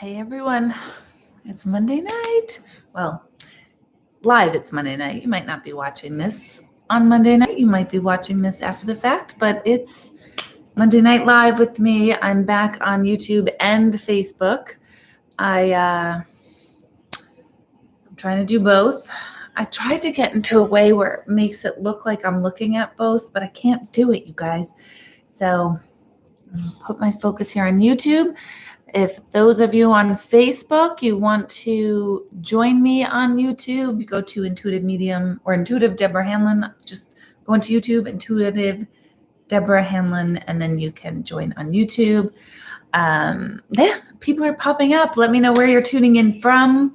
Hey everyone, it's Monday night. Well, live it's Monday night. You might not be watching this on Monday night. You might be watching this after the fact, but it's Monday Night Live with me. I'm back on YouTube and Facebook. I'm trying to do both. I tried to get into a way where it makes it look like I'm looking at both, but I can't do it, you guys. So I'm gonna put my focus here on YouTube. If those of you on Facebook, you want to join me on YouTube, you go to Intuitive Medium or Intuitive Deborah Hanlon. Just go into YouTube, Intuitive Deborah Hanlon, and then you can join on YouTube. Yeah, people are popping up. Let me know where you're tuning in from,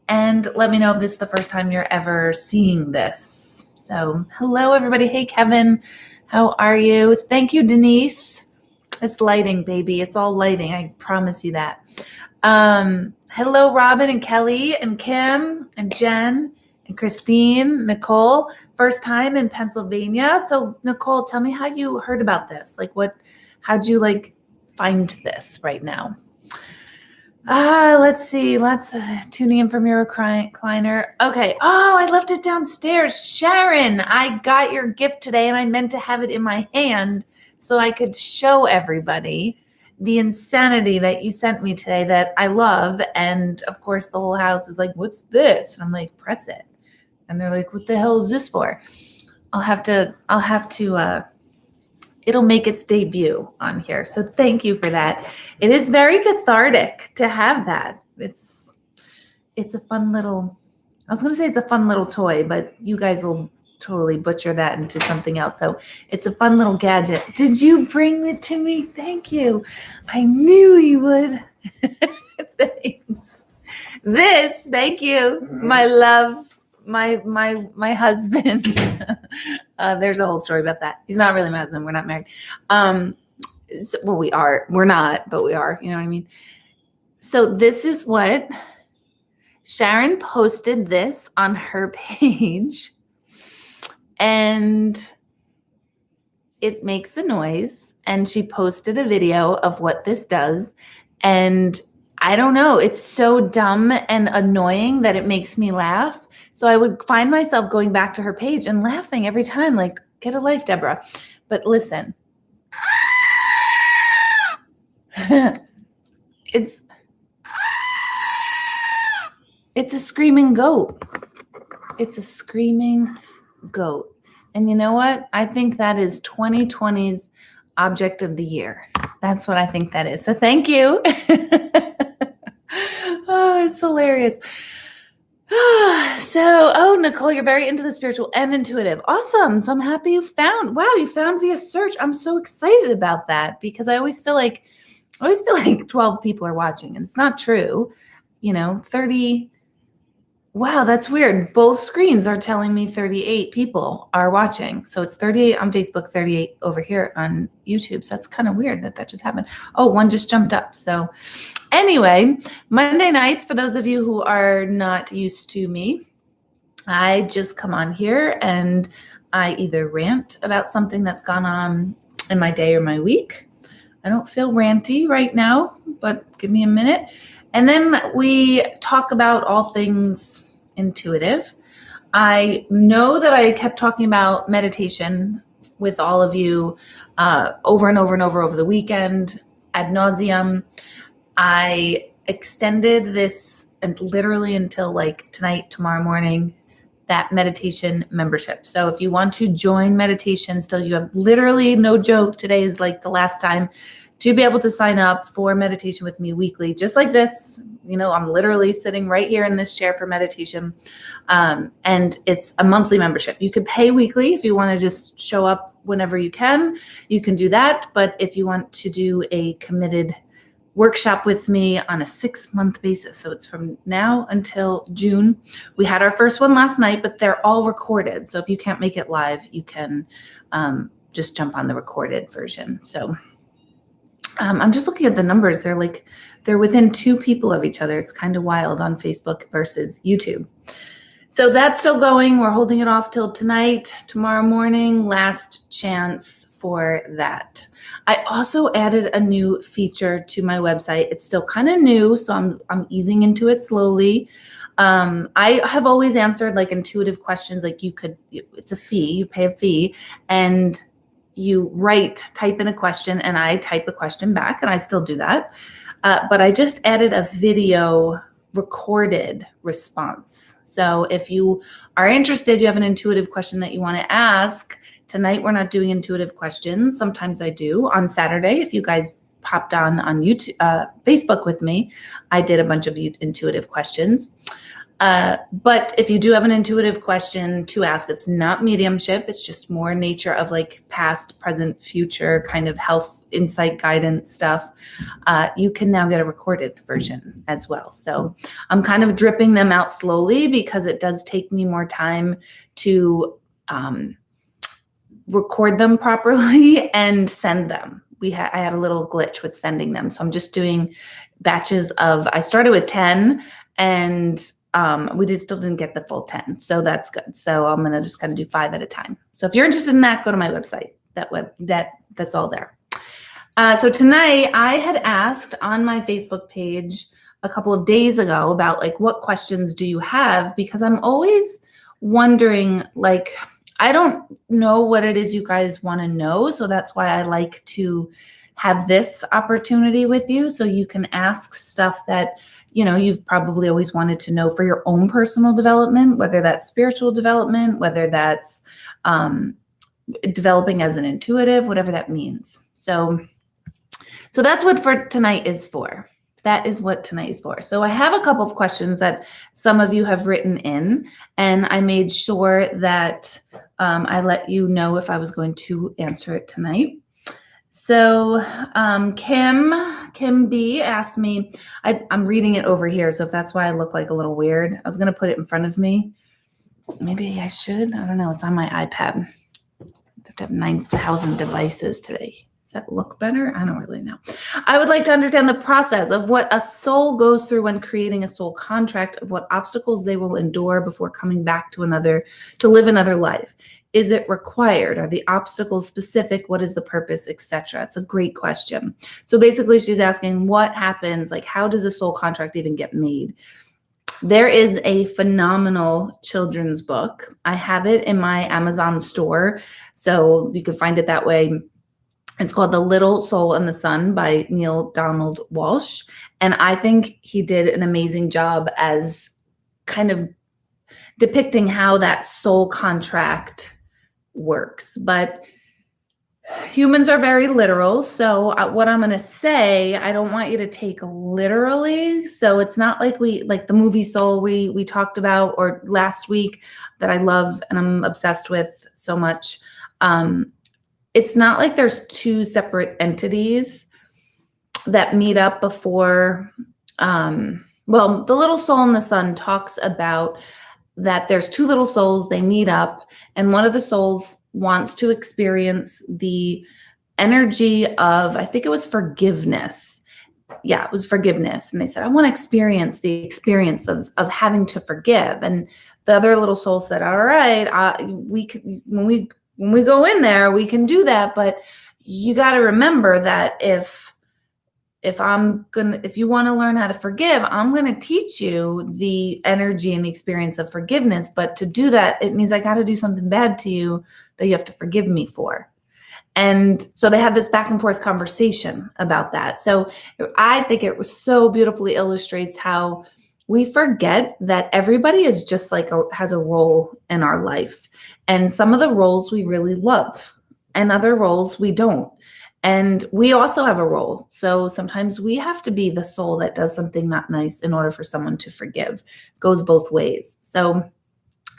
and let me know if this is the first time you're ever seeing this. So, hello, everybody. Hey, Kevin. How are you? Thank you, Denise. It's lighting, baby. It's all lighting. I promise you that. Hello, Robin and Kelly and Kim and Jen and Christine, Nicole. First time in Pennsylvania. So, Nicole, tell me how you heard about this. How'd you find this right now? Let's see. Lots of tuning in from your recliner. Okay. Oh, I left it downstairs. Sharon, I got your gift today and I meant to have it in my hand so I could show everybody the insanity that you sent me today that I love. And of course the whole house is like, what's this? And I'm like, press it. And they're like, what the hell is this for? I'll have to, it'll make its debut on here. So thank you for that. It is very cathartic to have that. It's a fun little, I was going to say it's a fun little toy, but you guys will totally butcher that into something else. So it's a fun little gadget. Did you bring it to me? Thank you. I knew you would. Thanks. Thank you, my love, my husband. There's a whole story about that. He's not really my husband. We're not married. Well, we are. We're not, but we are. You know what I mean? So this is what Sharon posted this on her page. And it makes a noise, and she posted a video of what this does. And I don't know, it's so dumb and annoying that it makes me laugh. So I would find myself going back to her page and laughing every time, like, get a life, Deborah. But listen, it's a screaming goat. It's a screaming goat. And you know what? I think that is 2020's object of the year. That's what I think that is. So thank you. Oh, it's hilarious. So, Nicole, you're very into the spiritual and intuitive. Awesome. So I'm happy you found via search. I'm so excited about that because I always feel like 12 people are watching, and it's not true. 30. Wow, that's weird. Both screens are telling me 38 people are watching. So it's 38 on Facebook, 38 over here on YouTube. So that's kind of weird that just happened. Oh, one just jumped up. So anyway, Monday nights, for those of you who are not used to me, I just come on here and I either rant about something that's gone on in my day or my week. I don't feel ranty right now, but give me a minute. And then we talk about all things intuitive. I know that I kept talking about meditation with all of you over and over and over the weekend ad nauseum. I extended this and literally until tonight, tomorrow morning, that meditation membership. So if you want to join meditation still, you have literally, no joke, today is the last time to be able to sign up for meditation with me weekly, just like this. I'm literally sitting right here in this chair for meditation. And it's a monthly membership. You could pay weekly if you want to just show up whenever you can do that. But if you want to do a committed workshop with me on a 6-month basis, so it's from now until June. We had our first one last night, but they're all recorded. So if you can't make it live, you can just jump on the recorded version. So I'm just looking at the numbers. They're within 2 people of each other. It's kind of wild on Facebook versus YouTube. So that's still going. We're holding it off till tonight, tomorrow morning, last chance for that. I also added a new feature to my website. It's still kind of new, so I'm easing into it slowly. I have always answered like intuitive questions, like it's a fee, you pay a fee, and you type in a question, and I type a question back, and I still do that. But I just added a video recorded response. So if you are interested, you have an intuitive question that you want to ask. Tonight, we're not doing intuitive questions. Sometimes I do. On Saturday, if you guys popped on YouTube, Facebook with me, I did a bunch of intuitive questions. But if you do have an intuitive question to ask, it's not mediumship. It's just more nature of like past, present, future kind of health, insight, guidance stuff. You can now get a recorded version as well. So I'm kind of dripping them out slowly because it does take me more time to record them properly and send them. I had a little glitch with sending them. So I'm just doing batches I started with 10 and we still didn't get the full 10. So that's good. So I'm going to just kind of do 5 at a time. So if you're interested in that, go to my website. That's all there. So tonight I had asked on my Facebook page a couple of days ago about like, what questions do you have? Because I'm always wondering, like, I don't know what it is you guys want to know. So that's why I like to have this opportunity with you. So you can ask stuff that, you've probably always wanted to know for your own personal development, whether that's spiritual development, whether that's developing as an intuitive, whatever that means. So that's what for tonight is for. That is what tonight is for. So I have a couple of questions that some of you have written in, and I made sure that I let you know if I was going to answer it tonight. So Kim B asked me, I'm reading it over here, so if that's why I look like a little weird, I was going to put it in front of me. Maybe I should. I don't know. It's on my iPad. I have to have 9,000 devices today. Does that look better? I don't really know. I would like to understand the process of what a soul goes through when creating a soul contract, of what obstacles they will endure before coming back to live another life. Is it required? Are the obstacles specific? What is the purpose, etc.? It's a great question. So basically she's asking what happens, like how does a soul contract even get made? There is a phenomenal children's book. I have it in my Amazon store, so you can find it that way. It's called The Little Soul and the Sun by Neil Donald Walsh. And I think he did an amazing job as kind of depicting how that soul contract works. But humans are very literal. So what I'm going to say, I don't want you to take literally. So it's not like the movie Soul we talked about, or last week, that I love and I'm obsessed with so much. It's not like there's two separate entities that meet up before. The Little Soul and the Sun talks about that there's two little souls, they meet up, and one of the souls wants to experience the energy of, I think it was forgiveness. Yeah, it was forgiveness. And they said, I want to experience the experience of having to forgive. And the other little soul said, all right, we could, when we go in there, we can do that. But you got to remember that if you want to learn how to forgive, I'm going to teach you the energy and the experience of forgiveness. But to do that, it means I got to do something bad to you that you have to forgive me for. And so they have this back and forth conversation about that. So I think it was so beautifully illustrates how we forget that everybody is just like has a role in our life. And some of the roles we really love and other roles we don't. And we also have a role. So sometimes we have to be the soul that does something not nice in order for someone to forgive. It goes both ways. So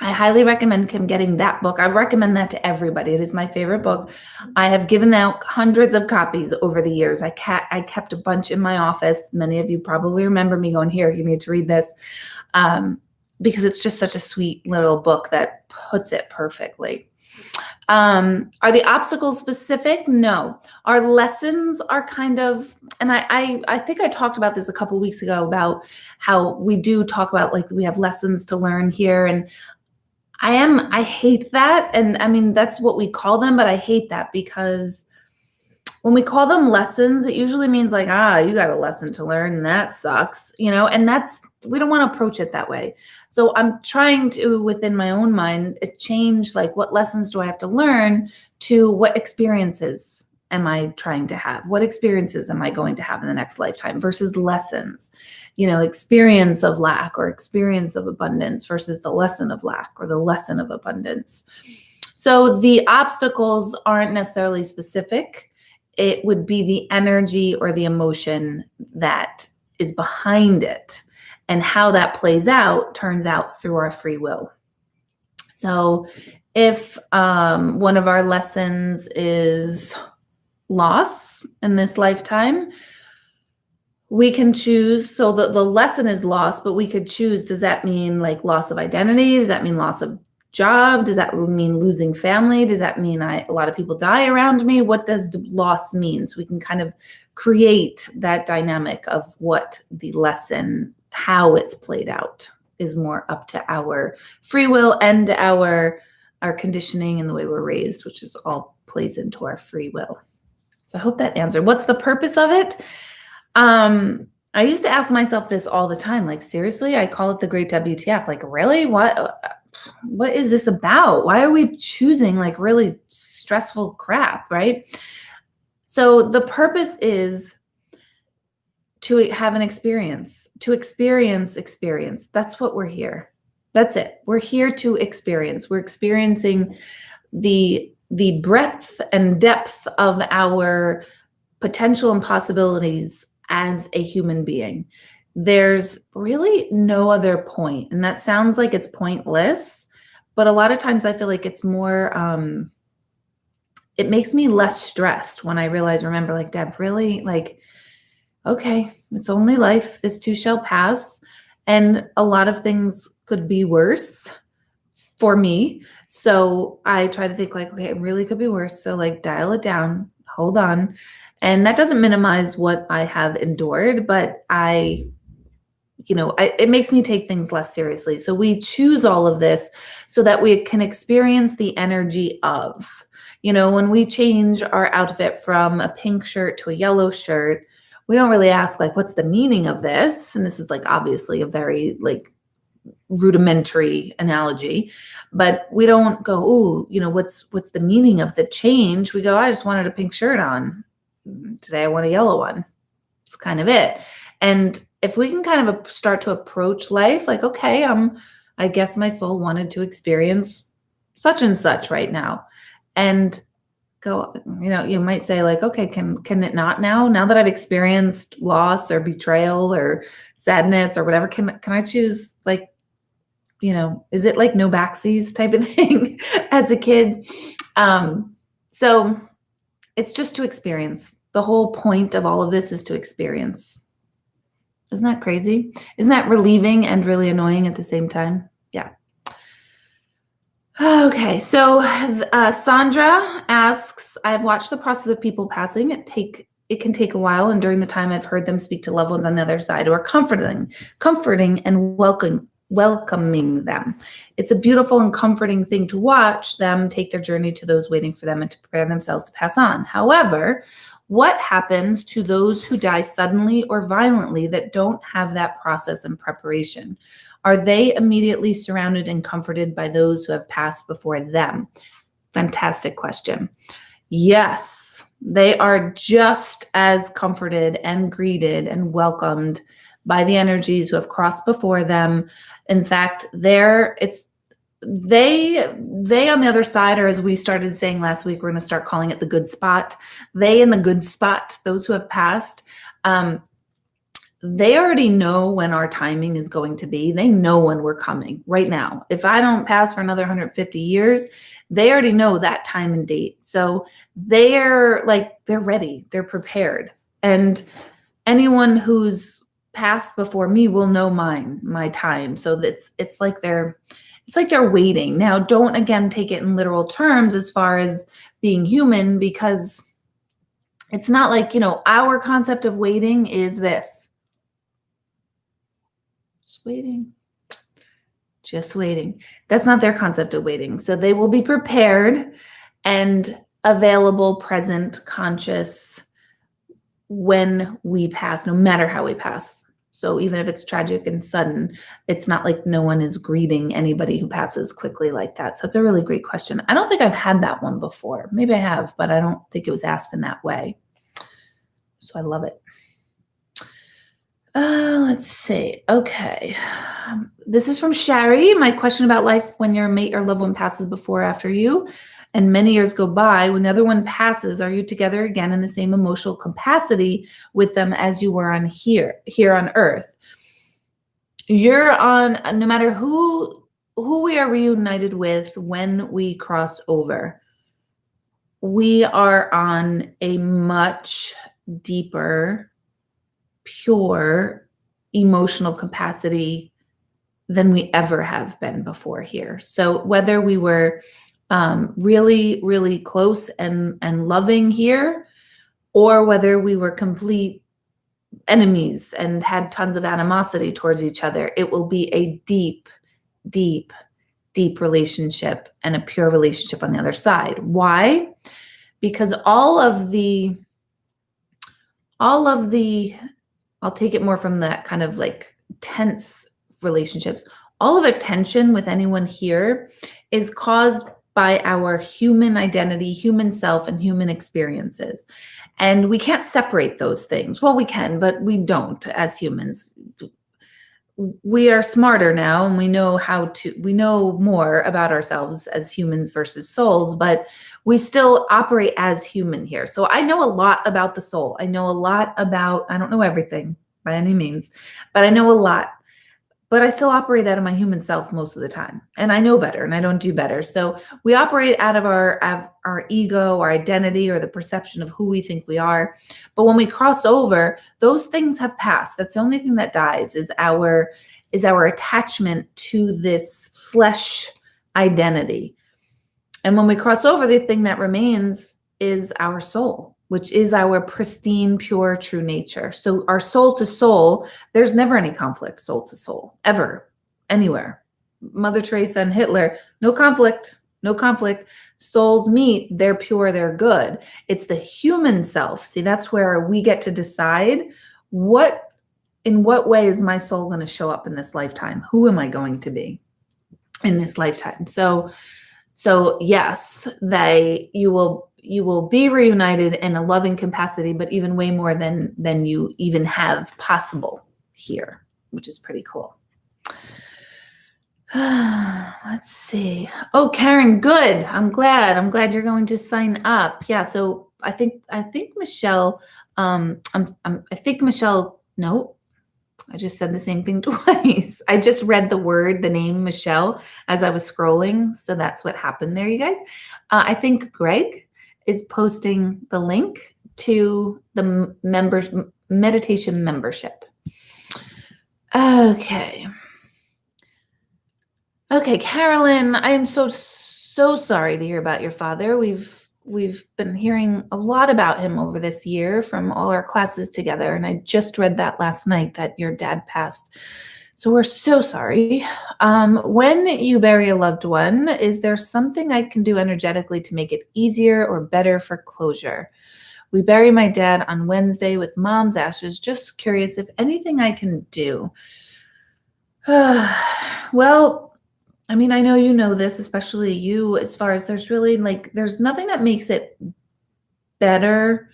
I highly recommend Kim getting that book. I recommend that to everybody. It is my favorite book. I have given out hundreds of copies over the years. I kept a bunch in my office. Many of you probably remember me going, here, you need to read this, because it's just such a sweet little book that puts it perfectly. Are the obstacles specific? No. Our lessons are kind of, and I think I talked about this a couple weeks ago about how we do talk about like we have lessons to learn here. And I hate that. And I mean, that's what we call them, but I hate that because when we call them lessons, it usually means like, you got a lesson to learn and that sucks, and we don't want to approach it that way. So I'm trying to, within my own mind, change like what lessons do I have to learn to what experiences am I trying to have? What experiences am I going to have in the next lifetime versus lessons? Experience of lack or experience of abundance versus the lesson of lack or the lesson of abundance. So the obstacles aren't necessarily specific. It would be the energy or the emotion that is behind it, and how that plays out turns out through our free will. So if one of our lessons is loss in this lifetime, we can choose. So the lesson is loss, but we could choose, does that mean like loss of identity? Does that mean loss of job? Does that mean losing family? Does that mean a lot of people die around me? What does loss mean? So we can kind of create that dynamic of what the lesson, how it's played out, is more up to our free will and our conditioning and the way we're raised, which is all plays into our free will. So I hope that answered. What's the purpose of it? I used to ask myself this all the time. Like, seriously, I call it the great WTF. Like, really? What is this about? Why are we choosing like really stressful crap, right? So the purpose is to have an experience, to experience. That's what we're here. That's it. We're here to experience. We're experiencing the breadth and depth of our potential and possibilities as a human being. There's really no other point. And that sounds like it's pointless, but a lot of times I feel like it's more, it makes me less stressed when I remember like, Deb, really? Like, okay, it's only life. This too shall pass. And a lot of things could be worse for me. So I try to think like, okay, it really could be worse. So like dial it down, hold on. And that doesn't minimize what I have endured, but it makes me take things less seriously. So we choose all of this so that we can experience the energy of, when we change our outfit from a pink shirt to a yellow shirt, we don't really ask like, what's the meaning of this? And this is like obviously a very like rudimentary analogy, but we don't go, what's the meaning of the change? We go, I just wanted a pink shirt on. Today I want a yellow one. It's kind of it. And if we can kind of start to approach life like, okay, I guess my soul wanted to experience such and such right now, and go, you might say like, okay, can it not now that I've experienced loss or betrayal or sadness or whatever, can I choose like, is it like no backsies type of thing as a kid? So it's just to experience. The whole point of all of this is to experience. Isn't that crazy? Isn't that relieving and really annoying at the same time? Yeah. Okay, so Sandra asks, I've watched the process of people passing. It can take a while, and during the time I've heard them speak to loved ones on the other side who are comforting and welcoming them. It's a beautiful and comforting thing to watch them take their journey to those waiting for them and to prepare themselves to pass on. However, what happens to those who die suddenly or violently that don't have that process and preparation? Are they immediately surrounded and comforted by those who have passed before them? Fantastic question. Yes, they are just as comforted and greeted and welcomed by the energies who have crossed before them. In fact, they on the other side, or as we started saying last week, we're going to start calling it the good spot. They in the good spot, those who have passed, they already know when our timing is going to be. They know when we're coming right now. If I don't pass for another 150 years, they already know that time and date. So they're ready, they're prepared. And anyone who's passed before me will know my time. So it's like they're waiting. Now, don't again take it in literal terms as far as being human, because it's not like, our concept of waiting is this. Just waiting. Just waiting. That's not their concept of waiting. So they will be prepared and available, present, conscious when we pass, no matter how we pass. So even if it's tragic and sudden, it's not like no one is greeting anybody who passes quickly like that. So it's a really great question. I don't think I've had that one before. Maybe I have, but I don't think it was asked in that way. So I love it. Let's see. Okay. This is from Sherry. My question about life when your mate or loved one passes before or after you, and many years go by. When the other one passes, are you together again in the same emotional capacity with them as you were on here on Earth? You're on, no matter who we are reunited with when we cross over, we are on a much deeper, pure emotional capacity than we ever have been before here. So whether we were really, really close and loving here, or whether we were complete enemies and had tons of animosity towards each other, it will be a deep, deep, deep relationship and a pure relationship on the other side. Why? Because all of the I'll take it more from that kind of like tense relationships. All of the tension with anyone here is caused by our human identity, human self, and human experiences. And we can't separate those things. Well, we can, but we don't as humans. We are smarter now and we know more about ourselves as humans versus souls, but we still operate as human here. So I know a lot about the soul. I know a lot about, I don't know everything by any means, but I know a lot. But I still operate out of my human self most of the time. And I know better and I don't do better. So we operate out of our ego, our identity, or the perception of who we think we are. But when we cross over, those things have passed. That's the only thing that dies is our attachment to this flesh identity. And when we cross over, the thing that remains is our soul, which is our pristine, pure, true nature. So our soul to soul, there's never any conflict, soul to soul, ever, anywhere. Mother Teresa and Hitler, no conflict, no conflict. Souls meet, they're pure, they're good. It's the human self. See, that's where we get to decide in what way is my soul going to show up in this lifetime? Who am I going to be in this lifetime? So yes, you will be reunited in a loving capacity, but even way more than you even have possible here, which is pretty cool. Let's see. Oh, Karen, good. I'm glad you're going to sign up. Yeah. So I think Michelle. I think Michelle. No, I just said the same thing twice. I just read the name Michelle as I was scrolling. So that's what happened there, you guys. I think Greg is posting the link to the meditation membership. Okay, Carolyn, I am so sorry to hear about your father. We've been hearing a lot about him over this year from all our classes together, and I just read that last night that your dad passed. So we're so sorry. When you bury a loved one, is there something I can do energetically to make it easier or better for closure? We bury my dad on Wednesday with mom's ashes. Just curious if anything I can do. Well, I mean, I know you know this, especially you, as far as there's nothing that makes it better.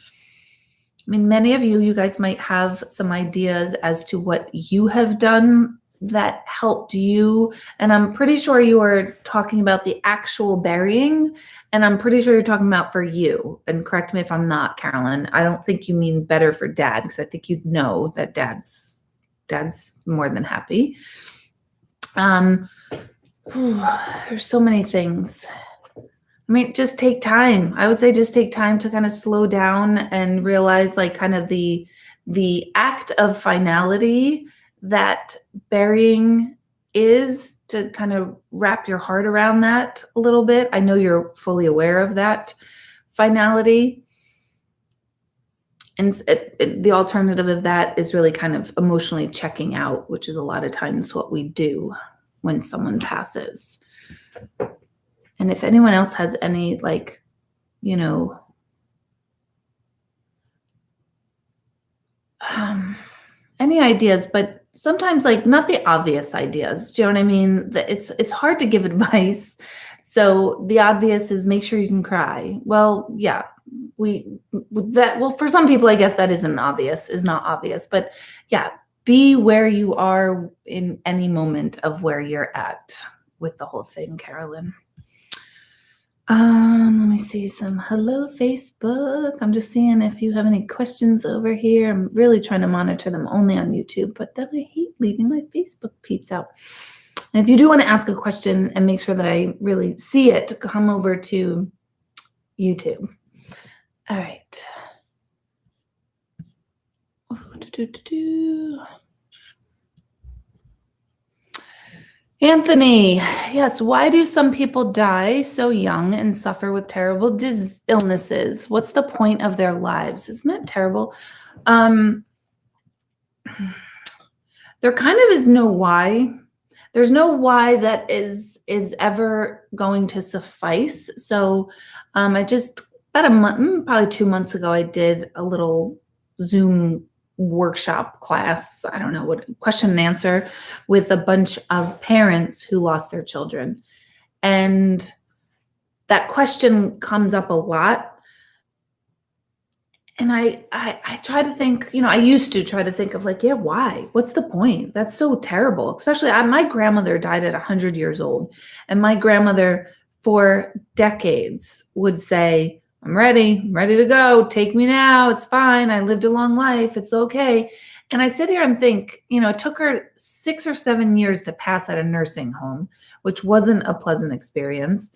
I mean, many of you guys might have some ideas as to what you have done that helped you. And I'm pretty sure you are talking about the actual burying. And I'm pretty sure you're talking about for you. And correct me if I'm not, Carolyn. I don't think you mean better for dad, because I think you know that dad's more than happy. There's so many things. I mean, just take time. I would say just take time to kind of slow down and realize like kind of the act of finality that burying is, to kind of wrap your heart around that a little bit. I know you're fully aware of that finality. And the alternative of that is really kind of emotionally checking out, which is a lot of times what we do. when someone passes. And if anyone else has any, like, you know, any ideas, but sometimes, like, not the obvious ideas. Do you know what I mean? It's hard to give advice. So the obvious is make sure you can cry. Well, yeah, well, for some people, I guess that is not obvious, but yeah, be where you are in any moment of where you're at with the whole thing, Carolyn. Let me see some hello Facebook. I'm just seeing if you have any questions over here. I'm really trying to monitor them only on YouTube, but then I hate leaving my Facebook peeps out. And if you do want to ask a question and make sure that I really see it, come over to YouTube. All right. Anthony, yes. Why do some people die so young and suffer with terrible illnesses? What's the point of their lives? Isn't that terrible? There kind of is no why. There's no why that is ever going to suffice. So I just, about a month, probably 2 months ago, I did a little Zoom workshop class, I don't know what, question and answer with a bunch of parents who lost their children. And that question comes up a lot. And I try to think, I used to try to think of like, yeah, why? What's the point? That's so terrible. Especially my grandmother died at 100 years old. And my grandmother for decades would say, I'm ready to go. Take me now. It's fine. I lived a long life. It's okay. And I sit here and think, it took her 6 or 7 years to pass at a nursing home, which wasn't a pleasant experience.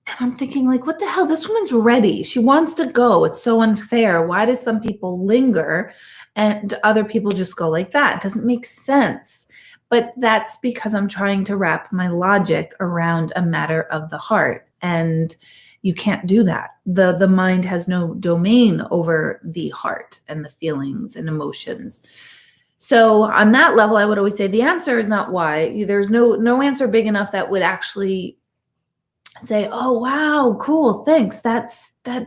And I'm thinking, like, what the hell? This woman's ready. She wants to go. It's so unfair. Why do some people linger and other people just go like that? It doesn't make sense. But that's because I'm trying to wrap my logic around a matter of the heart. And you can't do that. The mind has no domain over the heart and the feelings and emotions. So on that level, I would always say the answer is not why. There's no answer big enough that would actually say, oh, wow, cool, thanks. That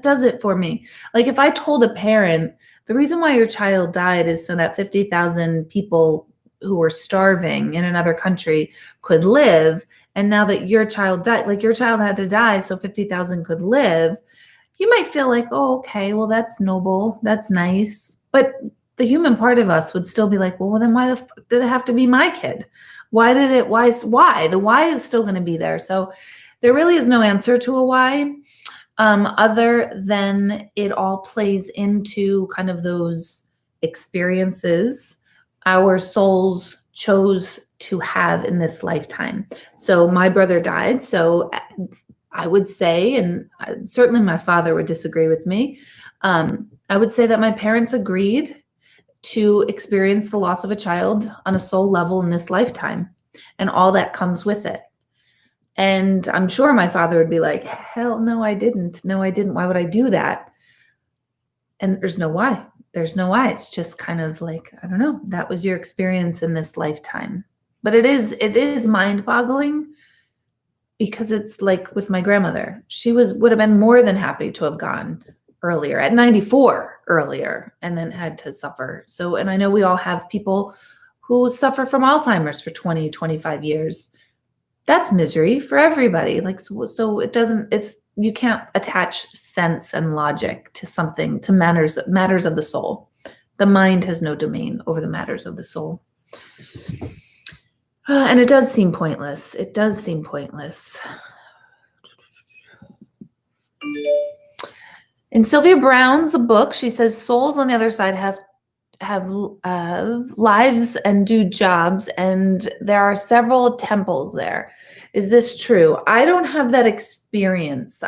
does it for me. Like if I told a parent, the reason why your child died is so that 50,000 people who were starving in another country could live. And now that your child died, like your child had to die so 50,000 could live, you might feel like, oh, okay, well, that's noble. That's nice. But the human part of us would still be like, well, then why the fuck did it have to be my kid? Why? The why is still going to be there. So there really is no answer to a why, other than it all plays into kind of those experiences our souls chose to have in this lifetime. So my brother died. So I would say, and certainly my father would disagree with me, I would say that my parents agreed to experience the loss of a child on a soul level in this lifetime and all that comes with it. And I'm sure my father would be like, hell no, I didn't. No, I didn't. Why would I do that? And there's no why. There's no why. It's just kind of like, I don't know, that was your experience in this lifetime. But it is mind-boggling because it's like with my grandmother. She would have been more than happy to have gone earlier, at 94 earlier, and then had to suffer. So, and I know we all have people who suffer from Alzheimer's for 20, 25 years. That's misery for everybody. Like, so you can't attach sense and logic to something, to matters of the soul. The mind has no domain over the matters of the soul. And it does seem pointless. It does seem pointless. In Sylvia Browne's book, she says souls on the other side have lives and do jobs, and there are several temples there. Is this true? I don't have that experience.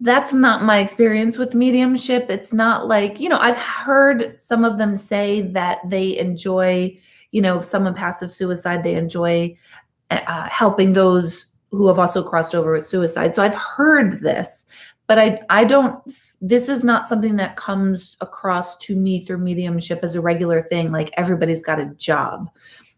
That's not my experience with mediumship. It's not like, I've heard some of them say that they enjoy, if someone passive suicide, they enjoy helping those who have also crossed over with suicide. So I've heard this, but I don't, this is not something that comes across to me through mediumship as a regular thing. Like everybody's got a job.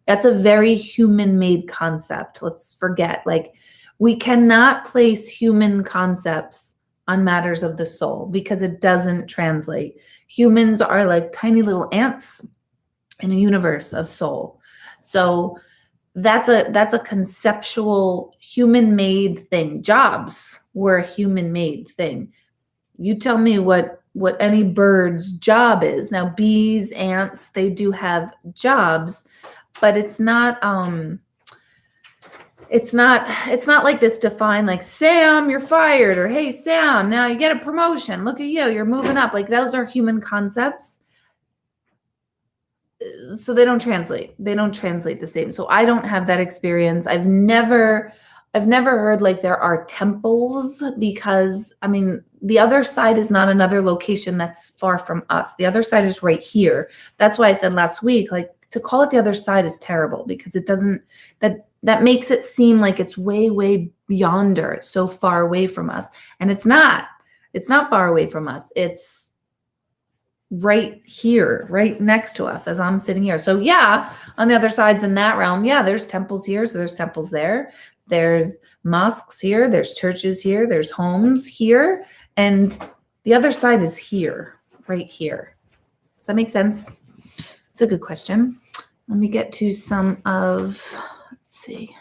That's a very human-made concept. Let's forget, like, we cannot place human concepts on matters of the soul because it doesn't translate. Humans are like tiny little ants in a universe of soul. So that's a conceptual human-made thing. Jobs were a human-made thing. You tell me what any bird's job is. Now, bees, ants, they do have jobs, but it's not like this defined, like, Sam, you're fired, or hey, Sam, now you get a promotion. Look at you, you're moving up. Like, those are human concepts. So they don't translate. They don't translate the same. So I don't have that experience. I've never heard like there are temples, because I mean, the other side is not another location that's far from us. The other side is right here. That's why I said last week, like, to call it the other side is terrible, because it doesn't, that makes it seem like it's way, way yonder. It's so far away from us. And it's not far away from us. It's right here, right next to us as I'm sitting here. So yeah, on the other sides in that realm, yeah, there's temples here. So there's temples there. There's mosques here. There's churches here. There's homes here. And the other side is here, right here. Does that make sense? It's a good question. Let me get to some of, let's see.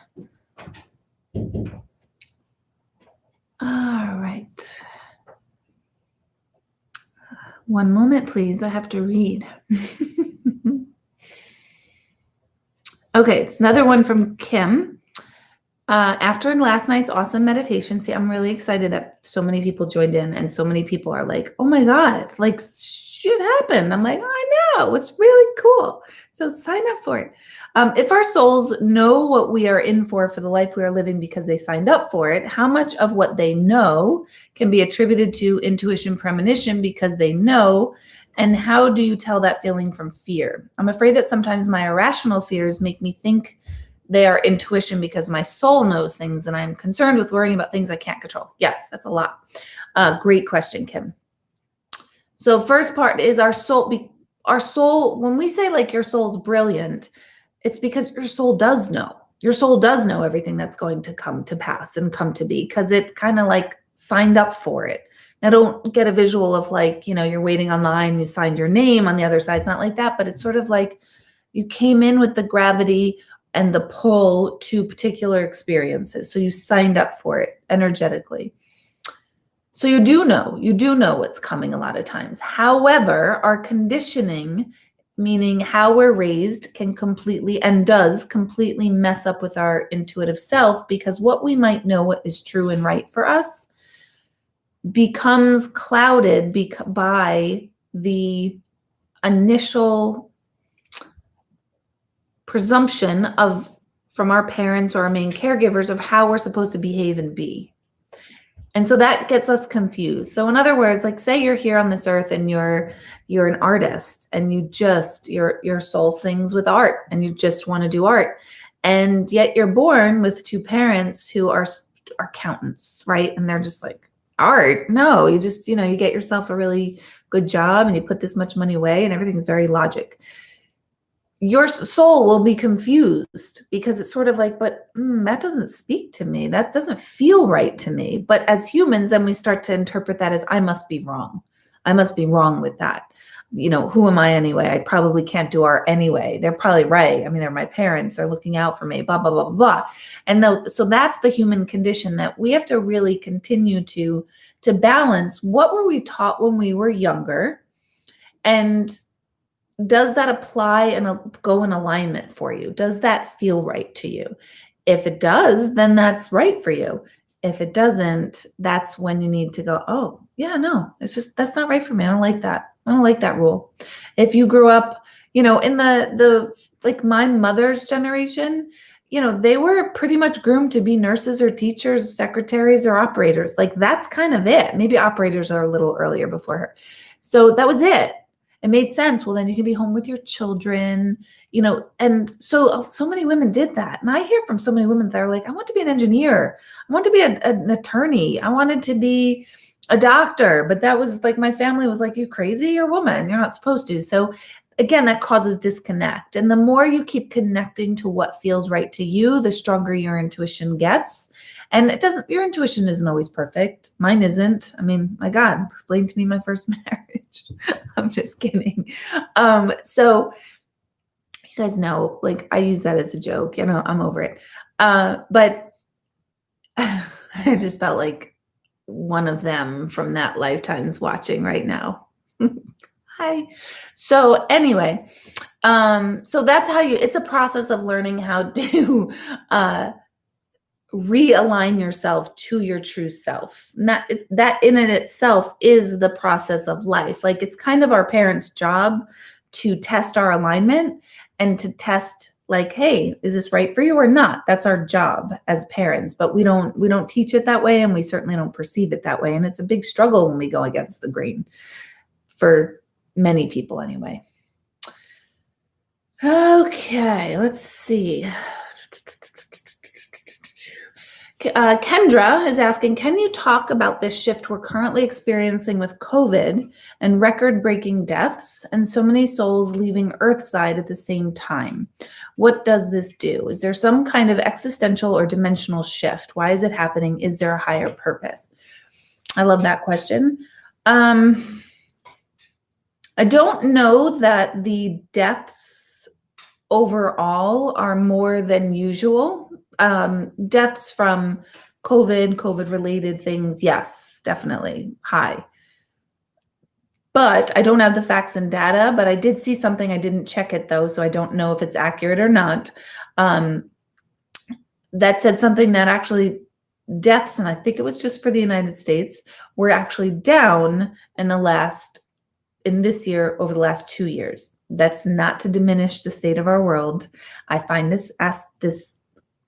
All right. One moment, please. I have to read. Okay, it's another one from Kim. After last night's awesome meditation, see, I'm really excited that so many people joined in, and so many people are like, oh my God, like, shit happened. I'm like, I know, it's really cool. So sign up for it. If our souls know what we are in for the life we are living because they signed up for it, how much of what they know can be attributed to intuition, premonition because they know? And how do you tell that feeling from fear? I'm afraid that sometimes my irrational fears make me think they are intuition because my soul knows things, and I'm concerned with worrying about things I can't control. Yes, that's a lot. Great question, Kim. So first part is our soul. Our soul, when we say like your soul's brilliant, it's because your soul does know. Your soul does know everything that's going to come to pass and come to be, because it kind of like signed up for it. Now, don't get a visual of like, you're waiting online, you signed your name on the other side. It's not like that, but it's sort of like you came in with the gravity and the pull to particular experiences. So you signed up for it energetically. So you do know what's coming a lot of times. However, our conditioning, meaning how we're raised, can completely and does completely mess up with our intuitive self, because what we might know what is true and right for us becomes clouded by the initial presumption from our parents or our main caregivers of how we're supposed to behave and be. And so that gets us confused. So in other words, like, say you're here on this earth and you're an artist, and your soul sings with art, and you just want to do art. And yet you're born with two parents who are accountants, right? And they're just like, art? No, you just, you get yourself a really good job and you put this much money away and everything's very logic. Your soul will be confused because it's sort of like, but that doesn't speak to me. That doesn't feel right to me. But as humans, then we start to interpret that as, I must be wrong. I must be wrong with that. Who am I anyway? I probably can't do art anyway. They're probably right. I mean, they're my parents. They're looking out for me, blah, blah, blah, blah, blah. And so that's the human condition that we have to really continue to balance. What were we taught when we were younger? And does that apply and go in alignment for you? Does that feel right to you? If it does, then that's right for you. If it doesn't, that's when you need to go, oh, yeah, no, it's just, that's not right for me. I don't like that. I don't like that rule. If you grew up, in the like my mother's generation, they were pretty much groomed to be nurses or teachers, secretaries or operators. Like, that's kind of it. Maybe operators are a little earlier before her. So that was it. It made sense. Well, then you can be home with your children, and so many women did that. And I hear from so many women that are like, I want to be an engineer. I want to be an attorney. I wanted to be a doctor. But that was like, my family was like, you crazy? You're a woman. You're not supposed to. So again, that causes disconnect. And the more you keep connecting to what feels right to you, the stronger your intuition gets. And your intuition isn't always perfect. Mine isn't. I mean, my God, explain to me my first marriage. I'm just kidding. So you guys know, like, I use that as a joke, I'm over it. But I just felt like one of them from that lifetime's watching right now. Hi. So anyway, so that's how it's a process of learning how to realign yourself to your true self. And that in and itself is the process of life. Like, it's kind of our parents' job to test our alignment and to test, like, hey, is this right for you or not? That's our job as parents, but we don't teach it that way, and we certainly don't perceive it that way. And it's a big struggle when we go against the grain, for many people anyway. Okay, let's see. Kendra is asking, can you talk about this shift we're currently experiencing with COVID and record-breaking deaths and so many souls leaving Earthside at the same time? What does this do? Is there some kind of existential or dimensional shift? Why is it happening? Is there a higher purpose? I love that question. I don't know that the deaths overall are more than usual. Deaths from COVID-related things, yes, definitely high. But I don't have the facts and data, but I did see something. I didn't check it though, so I don't know if it's accurate or not. That said something that actually deaths, and I think it was just for the United States, were actually down in this year over the last 2 years. That's not to diminish the state of our world. I find this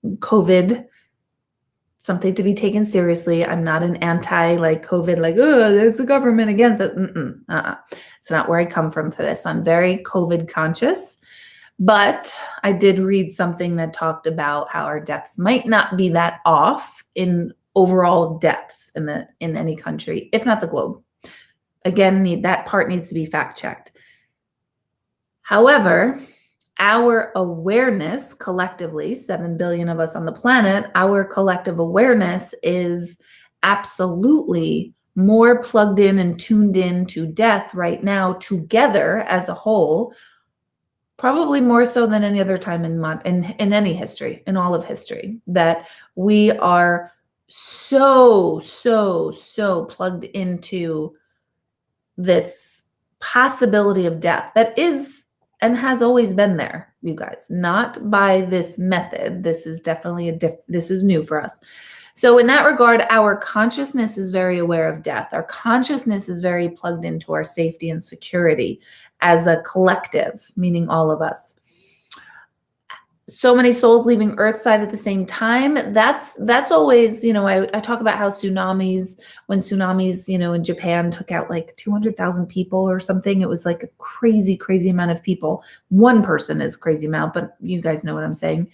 COVID something to be taken seriously. I'm not an anti COVID, oh, there's the government against it. It's not where I come from for this. I'm very COVID conscious, but I did read something that talked about how our deaths might not be that off in overall deaths in any country, if not the globe. Again, that part needs to be fact checked. However, our awareness collectively, 7 billion of us on the planet, our collective awareness is absolutely more plugged in and tuned in to death right now together as a whole, probably more so than any other time in any history, in all of history, that we are so plugged into this possibility of death that is and has always been there, you guys, not by this method. This is definitely this is new for us. So in that regard, our consciousness is very aware of death. Our consciousness is very plugged into our safety and security as a collective, meaning all of us. So many souls leaving Earthside at the same time. That's always, I talk about how when tsunamis, in Japan took out like 200,000 people or something. It was like a crazy, crazy amount of people. One person is a crazy amount, but you guys know what I'm saying.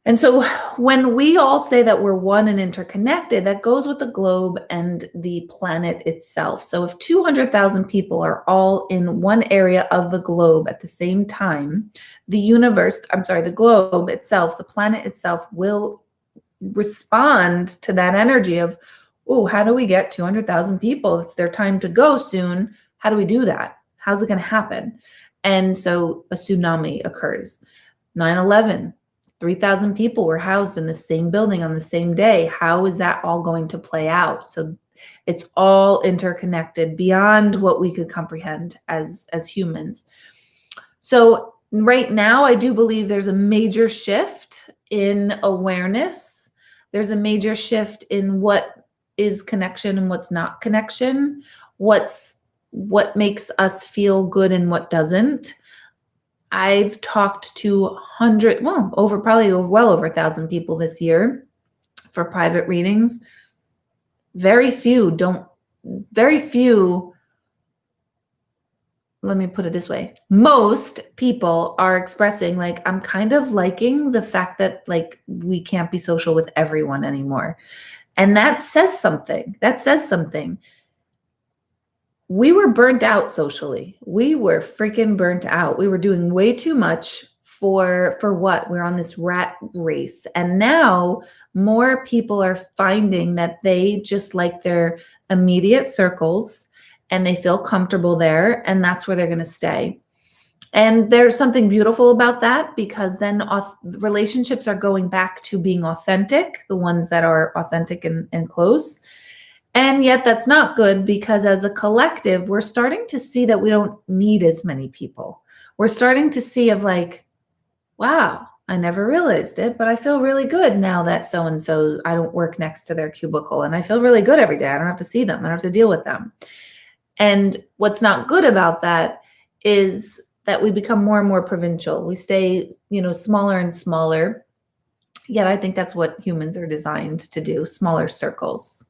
And so when we all say that we're one and interconnected, that goes with the globe and the planet itself. So if 200,000 people are all in one area of the globe at the same time, the globe itself, the planet itself will respond to that energy of, oh, how do we get 200,000 people? It's their time to go soon. How do we do that? How's it going to happen? And so a tsunami occurs. 9/11. 3,000 people were housed in the same building on the same day. How is that all going to play out? So it's all interconnected beyond what we could comprehend as humans. So right now, I do believe there's a major shift in awareness. There's a major shift in what is connection and what's not connection, what makes us feel good and what doesn't. I've talked to well over 1,000 people this year for private readings. Very few, let me put it this way. Most people are expressing I'm kind of liking the fact that we can't be social with everyone anymore. And that says something. we were burnt out socially. We were freaking burnt out. We were doing way too much for what? We're on this rat race. And now more people are finding that they just like their immediate circles and they feel comfortable there, and that's where they're going to stay. And there's something beautiful about that, because then relationships are going back to being authentic, the ones that are authentic and close. And yet that's not good, because as a collective, we're starting to see that we don't need as many people. We're starting to see of like, wow, I never realized it, but I feel really good now that so-and-so, I don't work next to their cubicle, and I feel really good every day. I don't have to see them. I don't have to deal with them. And what's not good about that is that we become more and more provincial. We stay, smaller and smaller. Yet I think that's what humans are designed to do, smaller circles.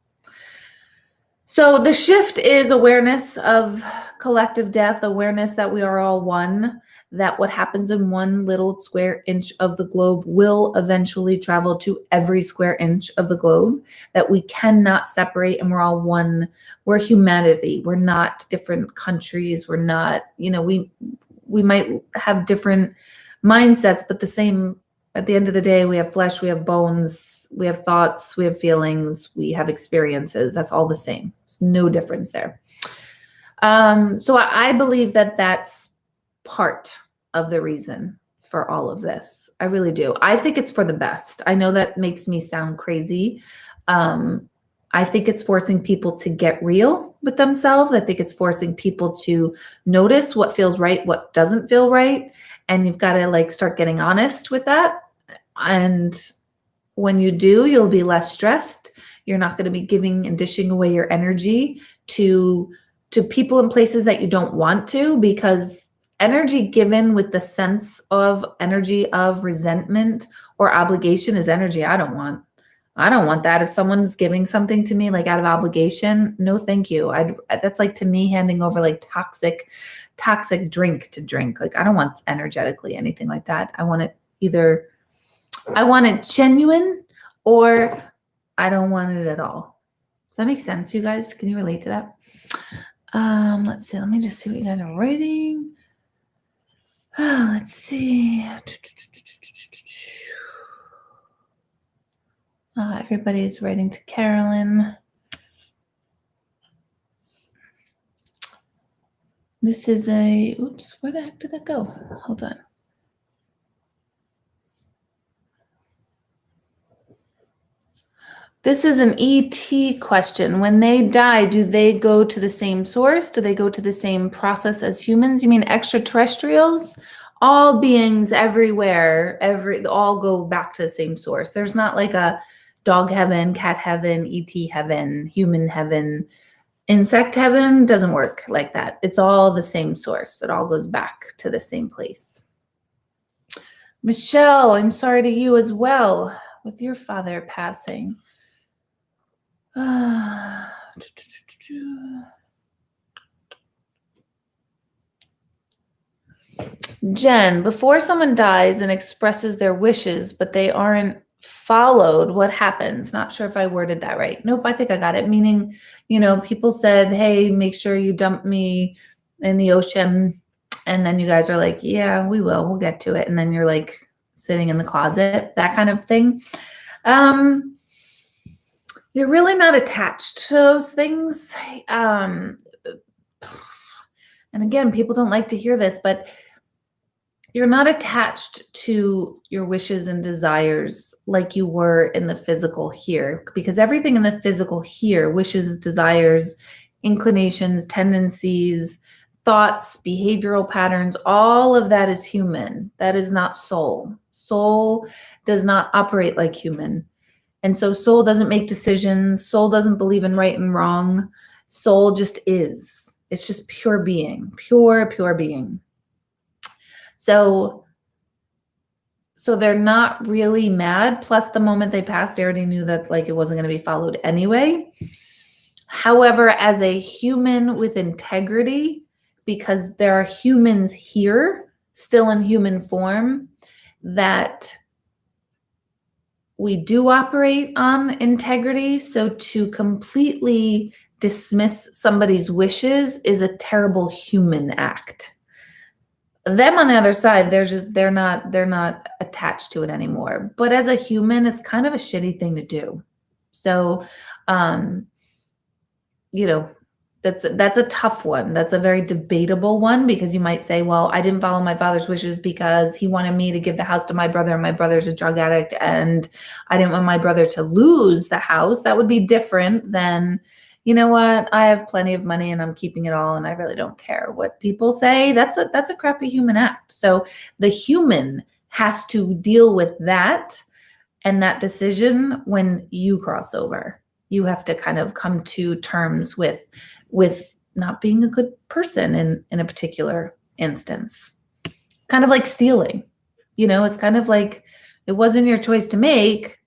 So the shift is awareness of collective death, awareness that we are all one, that what happens in one little square inch of the globe will eventually travel to every square inch of the globe, that we cannot separate, and we're all one. We're humanity. We're not different countries. We're not, we might have different mindsets, but the same, at the end of the day, we have flesh, we have bones, we have thoughts, we have feelings, we have experiences. That's all the same. There's no difference there. So I believe that that's part of the reason for all of this. I really do. I think it's for the best. I know that makes me sound crazy. I think it's forcing people to get real with themselves. I think it's forcing people to notice what feels right, what doesn't feel right. And you've got to start getting honest with that. And when you do, you'll be less stressed. You're not going to be giving and dishing away your energy to people and places that you don't want to, because energy given with the sense of energy of resentment or obligation is energy I don't want. I don't want that. If someone's giving something to me out of obligation, no, thank you. That's to me handing over toxic drink to drink. I don't want energetically anything like that. I want it genuine, or I don't want it at all. Does that make sense, you guys? Can you relate to that? Let's see. Let me just see what you guys are writing. Let's see. Everybody's writing to Carolyn. This is oops, where the heck did that go? Hold on. This is an ET question. When they die, do they go to the same source? Do they go to the same process as humans? You mean extraterrestrials? All beings everywhere, all go back to the same source. There's not a dog heaven, cat heaven, ET heaven, human heaven, insect heaven. Doesn't work like that. It's all the same source. It all goes back to the same place. Michelle, I'm sorry to you as well with your father passing. Jen, before someone dies and expresses their wishes, but they aren't followed, what happens? Not sure if I worded that right. Nope, I think I got it. Meaning, people said, hey, make sure you dump me in the ocean. And then you guys are like, yeah, we will. We'll get to it. And then you're sitting in the closet, that kind of thing. You're really not attached to those things. And again, people don't like to hear this, but you're not attached to your wishes and desires like you were in the physical here, because everything in the physical here, wishes, desires, inclinations, tendencies, thoughts, behavioral patterns, all of that is human. That is not soul. Soul does not operate like human. And so soul doesn't make decisions. Soul doesn't believe in right and wrong. Soul just is. It's just pure being, pure being. So they're not really mad. Plus, the moment they passed, they already knew that it wasn't going to be followed anyway. However, as a human with integrity, because there are humans here, still in human form, that we do operate on integrity. So to completely dismiss somebody's wishes is a terrible human act. Them on the other side, they're not attached to it anymore. But as a human, it's kind of a shitty thing to do. So, you know, that's a tough one. That's a very debatable one, because you might say, well, I didn't follow my father's wishes because he wanted me to give the house to my brother, and my brother's a drug addict, and I didn't want my brother to lose the house. That would be different than, you know what, I have plenty of money and I'm keeping it all and I really don't care what people say. That's a crappy human act. So the human has to deal with that and that decision when you cross over. You have to kind of come to terms with not being a good person in a particular instance. It's kind of like stealing. It's kind of like it wasn't your choice to make,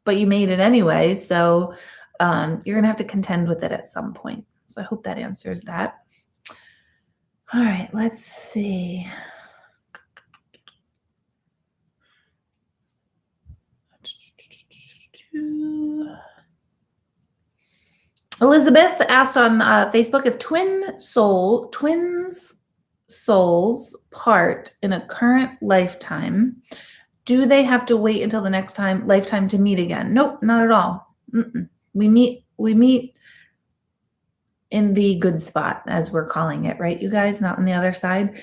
but you made it anyway. So you're going to have to contend with it at some point. So I hope that answers that. All right, let's see. Elizabeth asked on Facebook, if twins souls part in a current lifetime, do they have to wait until the next lifetime to meet again? Nope, not at all. We meet in the good spot, as we're calling it, right, you guys? Not on the other side.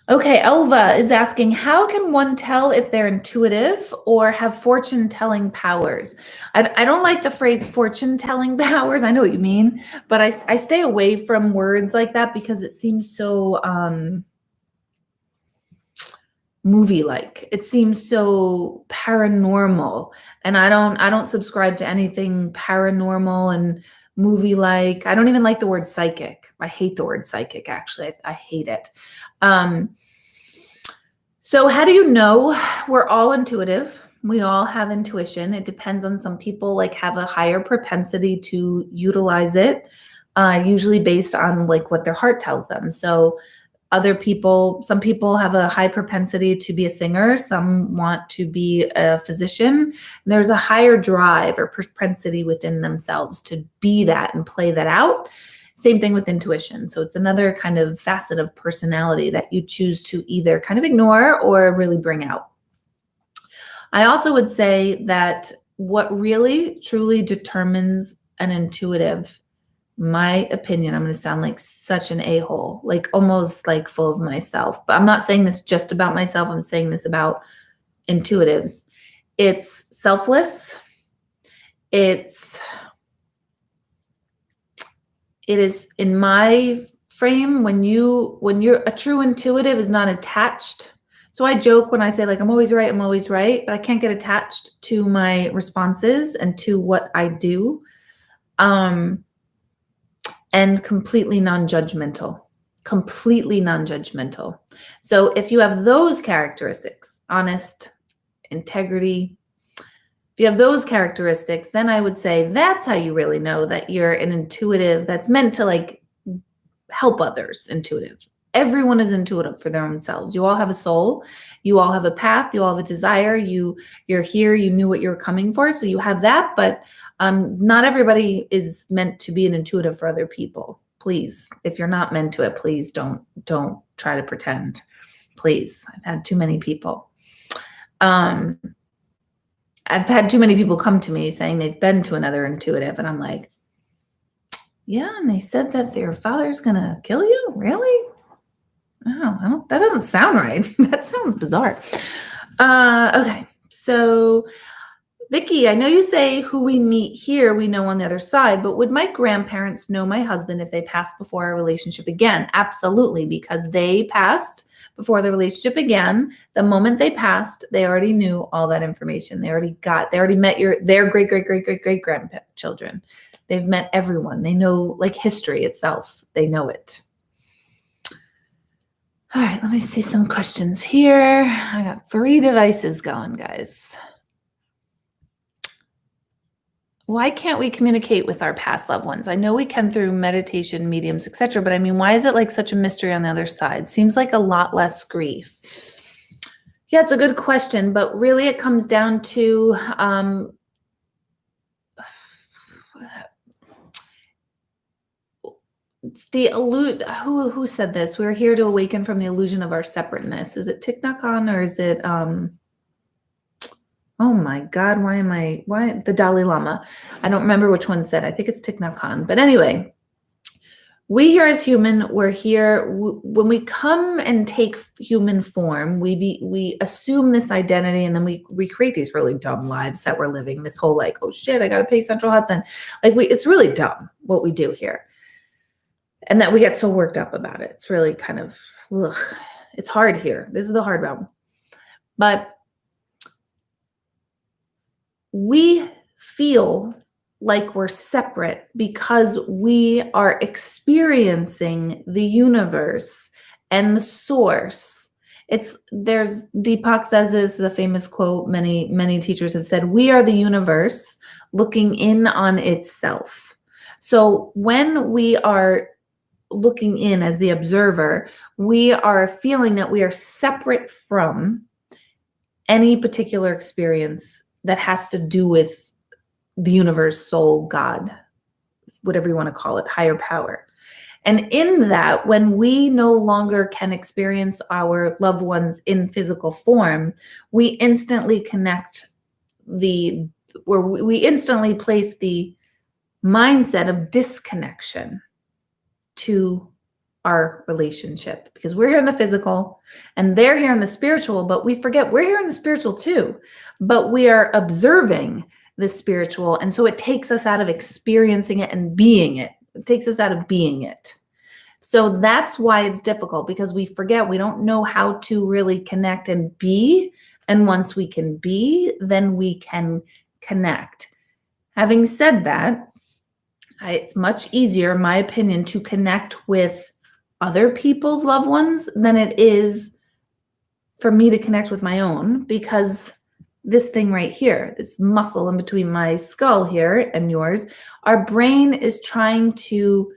Okay, Elva is asking, how can one tell if they're intuitive or have fortune-telling powers? I don't like the phrase fortune-telling powers. I know what you mean, but I stay away from words like that because it seems so movie-like. It seems so paranormal, and I don't subscribe to anything paranormal and movie-like. I don't even like the word psychic. I hate the word psychic, actually. I hate it. So how do you know? We're all intuitive. We all have intuition. It depends on some people have a higher propensity to utilize it, usually based on what their heart tells them. So some people have a high propensity to be a singer. Some want to be a physician. There's a higher drive or propensity within themselves to be that and play that out. Same thing with intuition. So it's another kind of facet of personality that you choose to either kind of ignore or really bring out. I also would say that what really truly determines an intuitive, my opinion, I'm going to sound like such an a-hole, almost full of myself, but I'm not saying this just about myself. I'm saying this about intuitives. It's selfless. It is, in my frame, when you're a true intuitive is not attached. So I joke when I say I'm always right, but I can't get attached to my responses and to what I do. And completely non-judgmental. So if you have those characteristics, honest, integrity, if you have those characteristics, then I would say that's how you really know that you're an intuitive that's meant to help others. Intuitive. Everyone is intuitive for their own selves. You all have a soul. You all have a path. You all have a desire. You're here. You knew what you were coming for. So you have that, but not everybody is meant to be an intuitive for other people. Please, if you're not meant to it, please don't try to pretend. Please. I've had too many people. I've had too many people come to me saying they've been to another intuitive, and I'm like, yeah, and they said that their father's gonna kill you? Really? Oh, that doesn't sound right. That sounds bizarre. Okay, so Vicky, I know you say who we meet here, we know on the other side, but would my grandparents know my husband if they passed before our relationship began? Absolutely, because they passed before the relationship began. The moment they passed, they already knew all that information. They already met their great grandchildren. They've met everyone. They know history itself. They know it. All right, let me see some questions here. I got 3 devices going, guys. Why can't we communicate with our past loved ones? I know we can through meditation, mediums, etc. But I mean, why is it such a mystery on the other side? Seems like a lot less grief. Yeah, it's a good question, but really it comes down to It's the who said this? We're here to awaken from the illusion of our separateness. Is it Thich Nhat Hanh, or is it oh my God, why the Dalai Lama? I don't remember which one said. I think it's Thich Nhat Hanh. But anyway, we here as human, we're here when we come and take human form, we assume this identity, and then we create these really dumb lives that we're living. This whole like, oh shit, I gotta pay Central Hudson. Like it's really dumb what we do here. And that we get so worked up about it. It's really kind of, ugh, it's hard here. This is the hard realm. But we feel like we're separate because we are experiencing the universe and the source. There's Deepak says this is a famous quote. Many teachers have said, we are the universe looking in on itself. So when we are looking in as the observer, we are feeling that we are separate from any particular experience that has to do with the universe, soul, God, whatever you want to call it, higher power. And in that, when we no longer can experience our loved ones in physical form, we instantly connect we instantly place the mindset of disconnection to our relationship, because we're here in the physical and they're here in the spiritual, but we forget we're here in the spiritual too, but we are observing the spiritual. And so it takes us out of experiencing it and being it. It takes us out of being it. So that's why it's difficult, because we forget, we don't know how to really connect and be. And once we can be, then we can connect. Having said that, it's much easier, in my opinion, to connect with other people's loved ones than it is for me to connect with my own, because this thing right here, this muscle in between my skull here and yours, our brain is trying to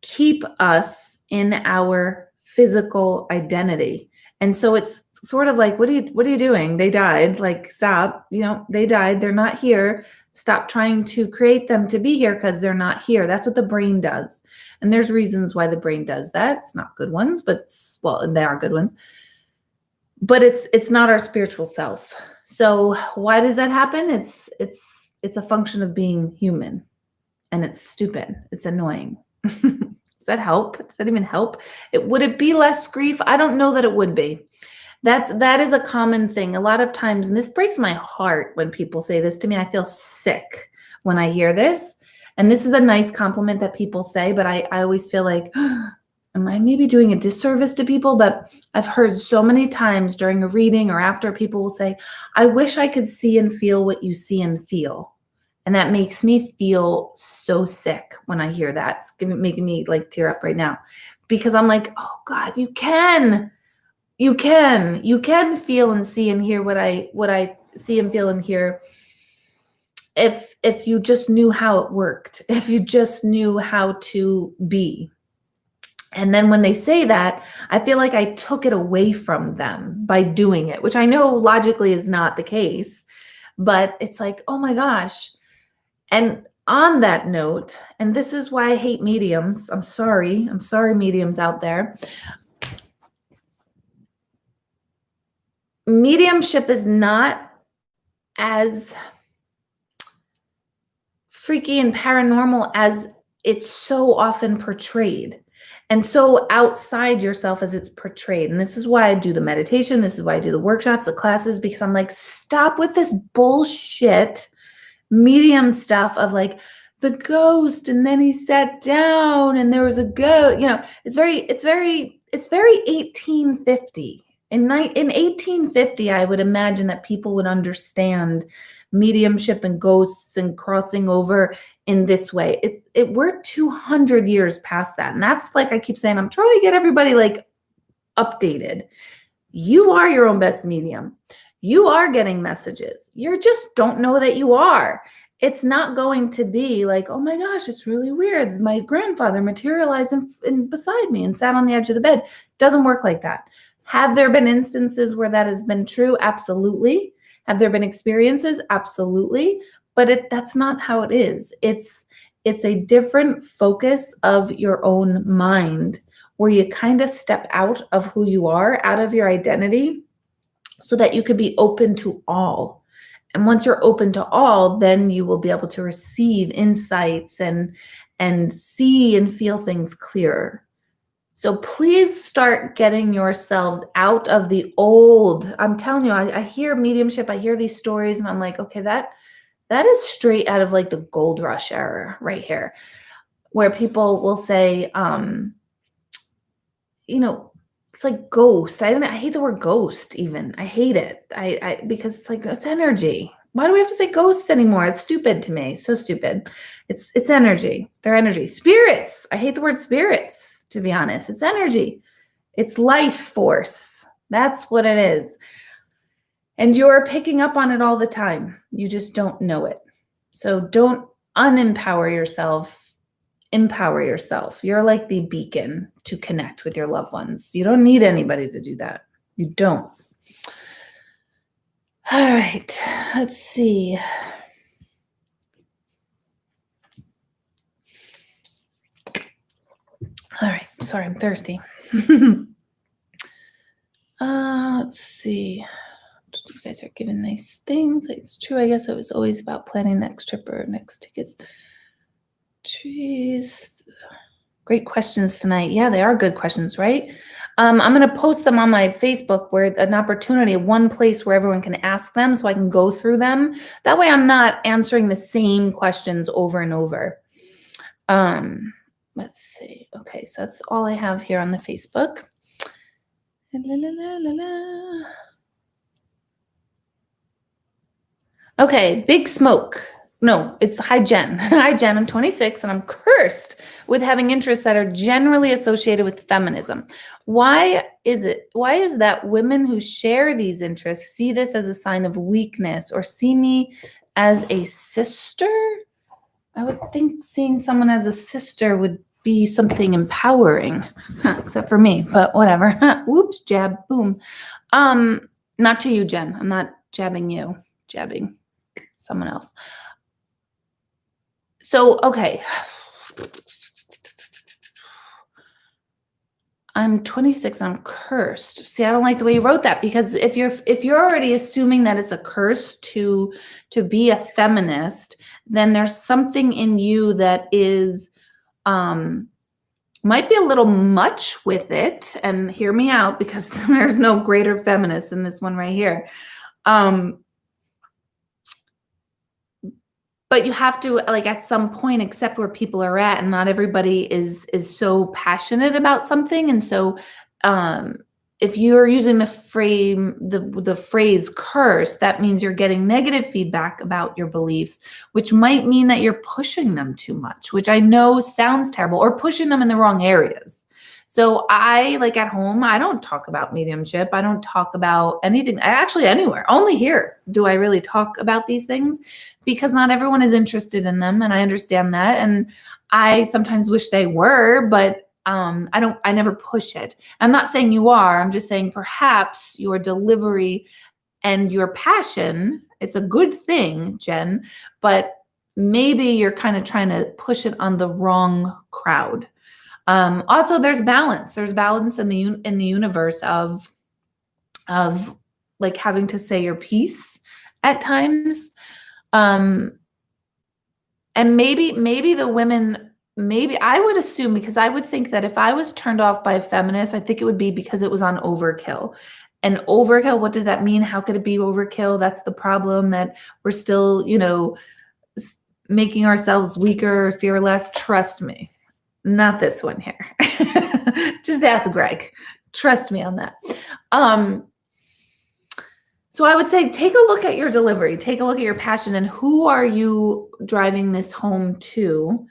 keep us in our physical identity. And so it's sort of like, what are you doing? They died. Like, stop, they died. They're not here. Stop trying to create them to be here because they're not here. That's what the brain does. And there's reasons why the brain does that. It's not good ones, but they are good ones. But it's not our spiritual self. So why does that happen? It's a function of being human, and it's stupid. It's annoying. Does that help? Does that even help? Would it be less grief? I don't know that it would be. That is a common thing. A lot of times, and this breaks my heart when people say this to me. I feel sick when I hear this. And this is a nice compliment that people say, but I always feel like, am I maybe doing a disservice to people? But I've heard so many times during a reading or after, people will say, I wish I could see and feel what you see and feel. And that makes me feel so sick when I hear that. It's making me like tear up right now, because I'm like, oh God, you can feel and see and hear what I see and feel and hear. If you just knew how it worked, if you just knew how to be. And then when they say that, I feel like I took it away from them by doing it, which I know logically is not the case, but it's like, oh my gosh. And on that note, and this is why I hate mediums. I'm sorry mediums out there. Mediumship is not as freaky and paranormal as it's so often portrayed, and so outside yourself as it's portrayed. And this is why I do the meditation. This is why I do the workshops, the classes, because I'm like, stop with this bullshit medium stuff of like the ghost, and then he sat down and there was a ghost. It's very 1850. In 1850, I would imagine that people would understand mediumship and ghosts and crossing over in this way. We're 200 years past that. And that's, like I keep saying, I'm trying to get everybody like updated. You are your own best medium. You are getting messages. You just don't know that you are. It's not going to be like, oh my gosh, it's really weird. My grandfather materialized in beside me and sat on the edge of the bed. It doesn't work like that. Have there been instances where that has been true? Absolutely. Have there been experiences? Absolutely. But that's not how it is. it's a different focus of your own mind where you kind of step out of who you are, out of your identity, so that you could be open to all. And once you're open to all, then you will be able to receive insights and see and feel things clearer. So please start getting yourselves out of the old. I'm telling you, I hear mediumship, I hear these stories, and I'm like, okay, that is straight out of like the gold rush era right here, where people will say, it's like ghost. I hate the word ghost even. I hate it. Because it's like, it's energy. Why do we have to say ghosts anymore? It's stupid to me. So stupid. It's energy. They're energy. Spirits. I hate the word spirits, to be honest. It's energy. It's life force. That's what it is. And you're picking up on it all the time. You just don't know it. So don't unempower yourself. Empower yourself. You're like the beacon to connect with your loved ones. You don't need anybody to do that. You don't. All right, let's see. All right, sorry, I'm thirsty. Let's see. You guys are giving nice things. It's true, I guess it was always about planning next trip or next tickets. Jeez. Great questions tonight. Yeah, they are good questions, right? I'm going to post them on my Facebook where an opportunity, one place where everyone can ask them so I can go through them. That way I'm not answering the same questions over and over. Let's see. Okay, so that's all I have here on the Facebook. Okay, Big Smoke. No, it's hi, Jen. Hi, Jen. I'm 26 and I'm cursed with having interests that are generally associated with feminism. Why is that women who share these interests see this as a sign of weakness or see me as a sister? I would think seeing someone as a sister would be something empowering, except for me, but whatever. Whoops, jab, boom. Not to you, Jen. I'm not jabbing you, jabbing someone else. So, okay. I'm 26 and I'm cursed. See, I don't like the way you wrote that, because if you're already assuming that it's a curse to be a feminist, then there's something in you that is might be a little much with it. And hear me out, because there's no greater feminist than this one right here. But you have to, like, at some point accept where people are at, and not everybody is so passionate about something. And so if you're using the phrase curse, that means you're getting negative feedback about your beliefs, which might mean that you're pushing them too much, which I know sounds terrible, or pushing them in the wrong areas. So I, like at home, I don't talk about mediumship. I don't talk about anything. Actually, anywhere. Only here do I really talk about these things, because not everyone is interested in them. And I understand that. And I sometimes wish they were, but I never push it. I'm not saying you are. I'm just saying perhaps your delivery and your passion, it's a good thing, Jen, but maybe you're kind of trying to push it on the wrong crowd. Also, there's balance. There's balance in the universe of like having to say your piece at times. And maybe the women, maybe I would assume, because I would think that if I was turned off by a feminist, I think it would be because it was on overkill. And overkill, what does that mean? How could it be overkill? That's the problem, that we're still, making ourselves weaker, fearless. Trust me. Not this one here. Just ask Greg. Trust me on that. So I would say take a look at your delivery, take a look at your passion, and who are you driving this home to?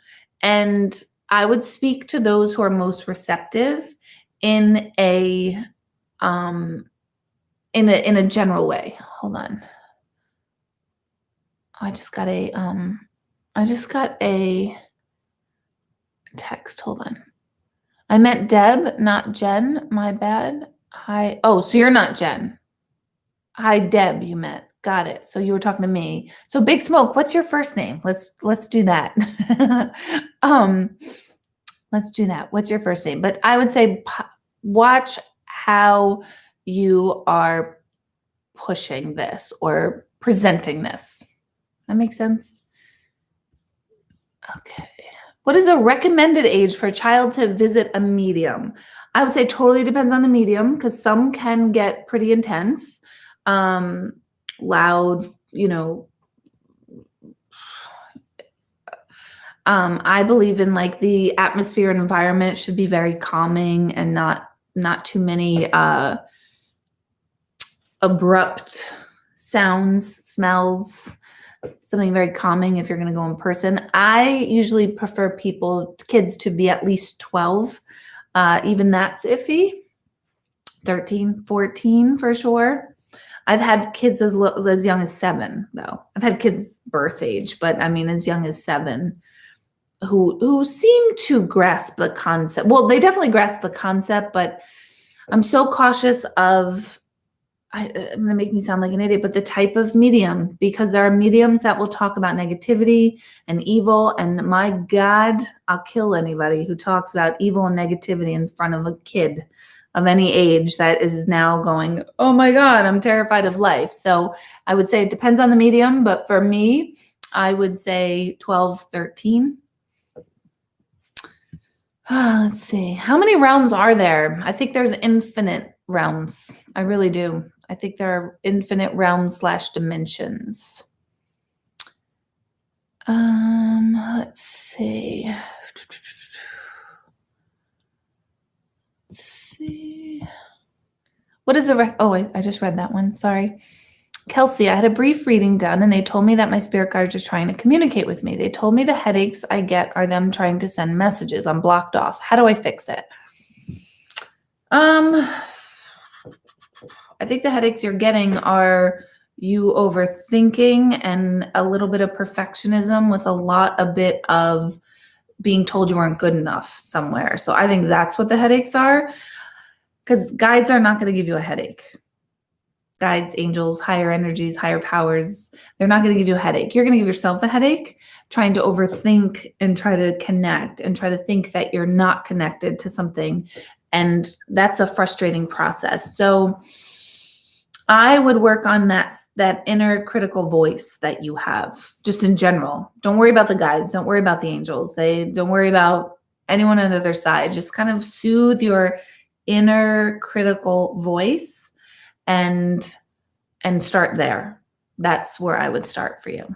And I would speak to those who are most receptive in a general way. Hold on. I just got a text. Hold on. I meant Deb, not Jen. My bad. Hi. Oh, so you're not Jen. Hi, Deb, you meant. Got it. So you were talking to me. So Big Smoke, what's your first name? Let's do that. um, let's do that. What's your first name? But I would say watch how you are pushing this or presenting this. That makes sense? Okay. What is the recommended age for a child to visit a medium? I would say totally depends on the medium because some can get pretty intense, loud, I believe in like the atmosphere and environment should be very calming and not too many abrupt sounds, smells, something very calming if you're going to go in person. I usually prefer kids to be at least 12. Even that's iffy. 13, 14 for sure. I've had kids as young as 7 though. I've had kids birth age, but I mean as young as 7 who seem to grasp the concept. Well, they definitely grasp the concept, but I'm so cautious of I'm going to make me sound like an idiot, but the type of medium, because there are mediums that will talk about negativity and evil. And my God, I'll kill anybody who talks about evil and negativity in front of a kid of any age that is now going, oh my God, I'm terrified of life. So I would say it depends on the medium, but for me, I would say 12, 13. Let's see. How many realms are there? I think there's infinite realms. I really do. I think there are infinite realms / dimensions. Let's see. Let's see. What is I just read that one. Sorry. Kelsey, I had a brief reading done and they told me that my spirit guides are trying to communicate with me. They told me the headaches I get are them trying to send messages. I'm blocked off. How do I fix it? I think the headaches you're getting are you overthinking and a little bit of perfectionism with a bit of being told you weren't good enough somewhere. So I think that's what the headaches are, because guides are not going to give you a headache. Guides, angels, higher energies, higher powers, they're not going to give you a headache. You're going to give yourself a headache trying to overthink and try to connect and try to think that you're not connected to something. And that's a frustrating process. So I would work on that inner critical voice that you have just in general. Don't worry about the guides. Don't worry about the angels. Don't worry about anyone on the other side. Just kind of soothe your inner critical voice and start there. That's where I would start for you.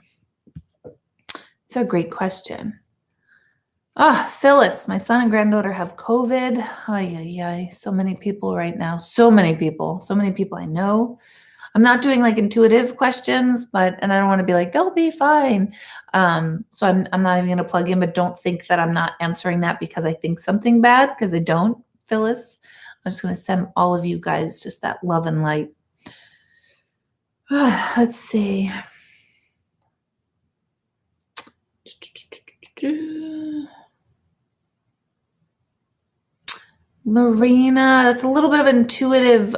It's a great question. Phyllis, my son and granddaughter have COVID. Ay. So many people right now. So many people I know. I'm not doing like intuitive questions, and I don't want to be like, they'll be fine. So I'm not even going to plug in, but don't think that I'm not answering that because I think something bad, because I don't, Phyllis. I'm just going to send all of you guys just that love and light. Let's see. Lorena, that's a little bit of an intuitive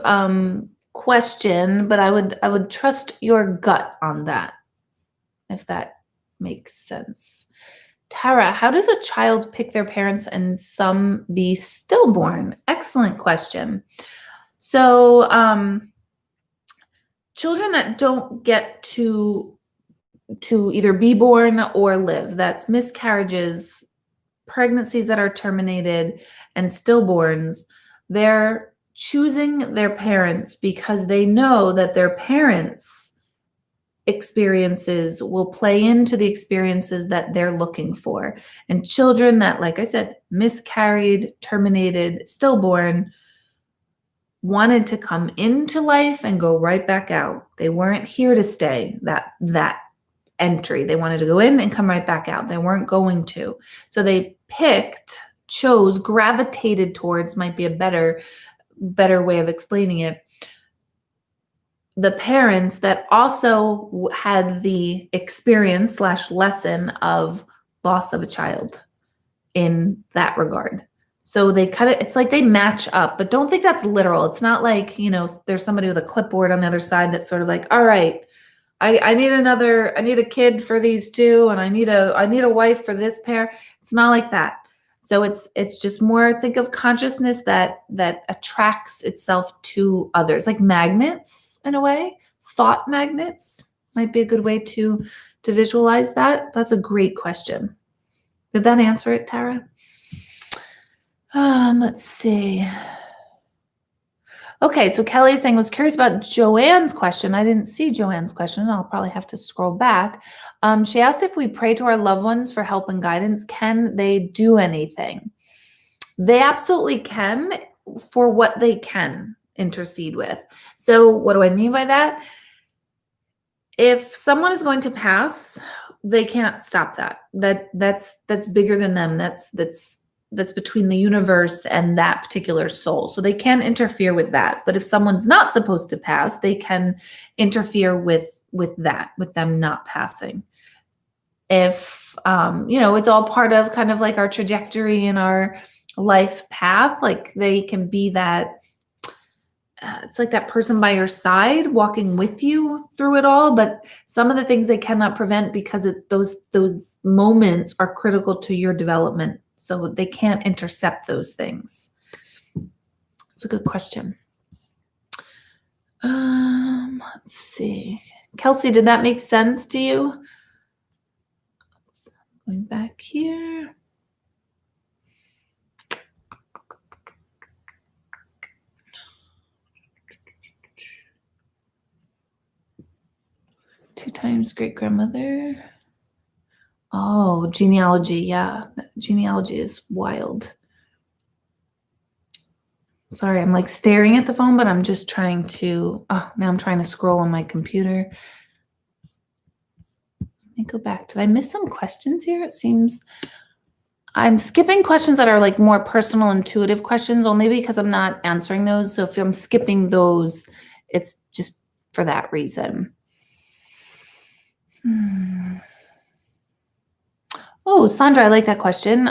question, but I would trust your gut on that, if that makes sense. Tara, how does a child pick their parents and some be stillborn? Excellent question. So children that don't get to either be born or live, that's miscarriages, pregnancies that are terminated, and stillborns, they're choosing their parents because they know that their parents' experiences will play into the experiences that they're looking for. And children that, like I said, miscarried, terminated, stillborn, wanted to come into life and go right back out. They weren't here to stay, that entry. They wanted to go in and come right back out. They weren't going to. So they chose, gravitated towards, might be a better way of explaining it, the parents that also had the experience / lesson of loss of a child in that regard. So they it's like they match up, but don't think that's literal. It's not like, there's somebody with a clipboard on the other side that's sort of like, all right, I need I need a kid for these two, and I need a wife for this pair. It's not like that. So it's just more, think of consciousness that attracts itself to others, like magnets in a way. Thought magnets might be a good way to visualize that. That's a great question. Did that answer it, Tara? Let's see. Okay, so Kelly is saying, was curious about Joanne's question. I didn't see Joanne's question. I'll probably have to scroll back. She asked if we pray to our loved ones for help and guidance, can they do anything? They absolutely can, for what they can intercede with. So what do I mean by that? If someone is going to pass, they can't stop that. That's bigger than them. That's between the universe and that particular soul. So they can interfere with that. But if someone's not supposed to pass, they can interfere with that, with them not passing. If it's all part of kind of like our trajectory and our life path, like they can be that. It's like that person by your side walking with you through it all, but some of the things they cannot prevent because those moments are critical to your development. So they can't intercept those things. It's a good question. Let's see. Kelsey, did that make sense to you? Going back here. Two times great-grandmother. Oh, genealogy. Yeah, genealogy is wild. Sorry, I'm like staring at the phone, but I'm just trying to, now I'm trying to scroll on my computer. Let me go back. Did I miss some questions here? It seems I'm skipping questions that are like more personal, intuitive questions, only because I'm not answering those. So if I'm skipping those, it's just for that reason. Oh, Sandra, I like that question.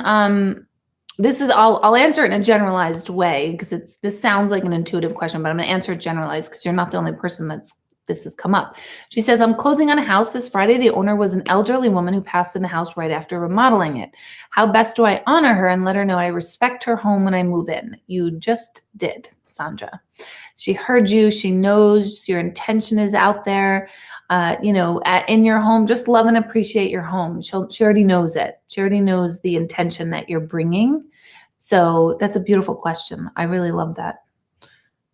This is, I'll answer it in a generalized way because this sounds like an intuitive question, but I'm going to answer it generalized because you're not the only person this has come up. She says, I'm closing on a house this Friday. The owner was an elderly woman who passed in the house right after remodeling it. How best do I honor her and let her know I respect her home when I move in? You just did, Sandra. She heard you. She knows your intention is out there. In your home, just love and appreciate your home. She already knows it. She already knows the intention that you're bringing. So that's a beautiful question. I really love that.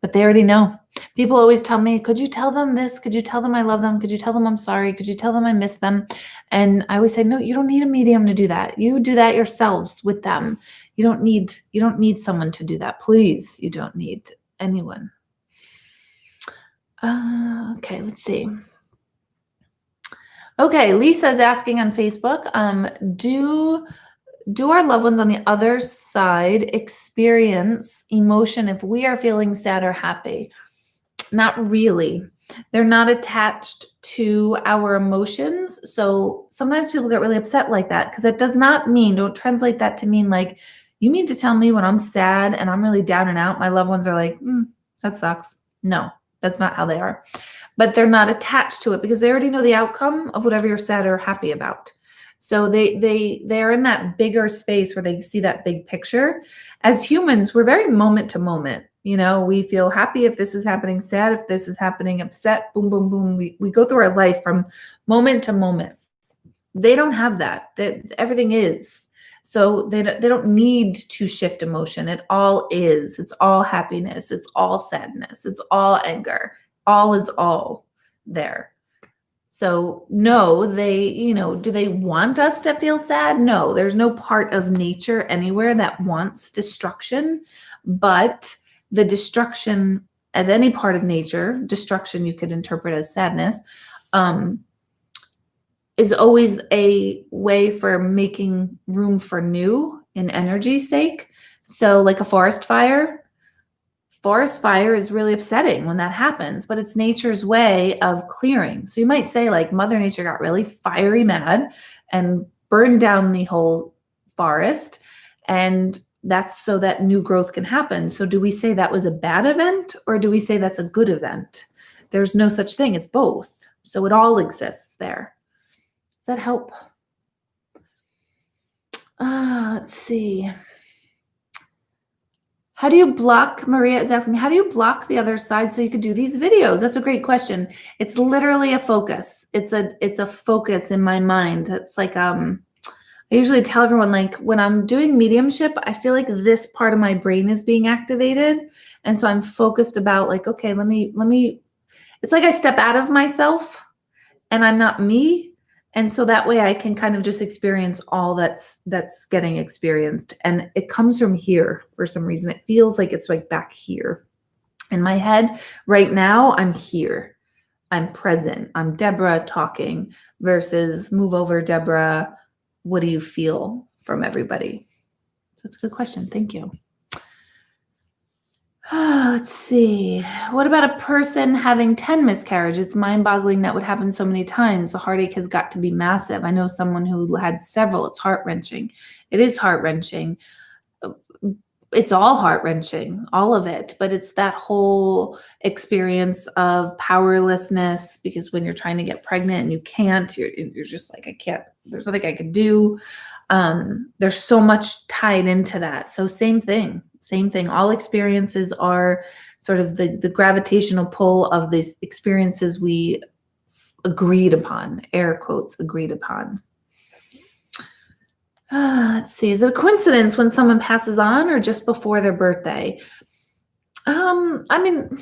But they already know. People always tell me, could you tell them this? Could you tell them I love them? Could you tell them I'm sorry? Could you tell them I miss them? And I always say, no, you don't need a medium to do that. You do that yourselves with them. You don't need someone to do that. Please, you don't need anyone. Okay, let's see. Okay, Lisa's asking on Facebook, do our loved ones on the other side experience emotion if we are feeling sad or happy? Not really. They're not attached to our emotions. So sometimes people get really upset like that because that does not mean, don't translate that to mean like, you mean to tell me when I'm sad and I'm really down and out, my loved ones are like, that sucks. No, that's not how they are. But they're not attached to it because they already know the outcome of whatever you're sad or happy about. So they're in that bigger space where they see that big picture. As humans, we're very moment to moment. We feel happy if this is happening, sad if this is happening, upset, boom, boom, boom. We go through our life from moment to moment. They don't have that. Everything is. So they don't need to shift emotion. It all is. It's all happiness. It's all sadness. It's all anger. All is all there. So no, do they want us to feel sad? No, there's no part of nature anywhere that wants destruction, but the destruction at any part of nature, destruction you could interpret as sadness, is always a way for making room for new in energy's sake. So like a forest fire is really upsetting when that happens, but it's nature's way of clearing. So you might say like Mother Nature got really fiery mad and burned down the whole forest, and that's so that new growth can happen. So do we say that was a bad event or do we say that's a good event? There's no such thing. It's both. So it all exists there. Does that help? Let's see. How do you block, Maria is asking, how do you block the other side so you could do these videos? That's a great question. It's literally a focus. It's a focus in my mind. It's like, I usually tell everyone, like, when I'm doing mediumship, I feel like this part of my brain is being activated. And so I'm focused about, like, okay, let me, it's like I step out of myself and I'm not me. And so that way I can kind of just experience all that's getting experienced. And it comes from here for some reason. It feels like it's like back here in my head. Right now, I'm here. I'm present. I'm Deborah talking versus move over, Deborah. What do you feel from everybody? So it's a good question. Thank you. Let's see. What about a person having 10 miscarriages? It's mind-boggling that would happen so many times. The heartache has got to be massive. I know someone who had several. It's heart-wrenching. It is heart-wrenching. It's all heart-wrenching, all of it. But it's that whole experience of powerlessness, because when you're trying to get pregnant and you can't, you're just like, I can't. There's nothing I could do. There's so much tied into that. So same thing. All experiences are sort of the gravitational pull of these experiences we agreed upon, air quotes, agreed upon. Let's see. Is it a coincidence when someone passes on or just before their birthday? I mean,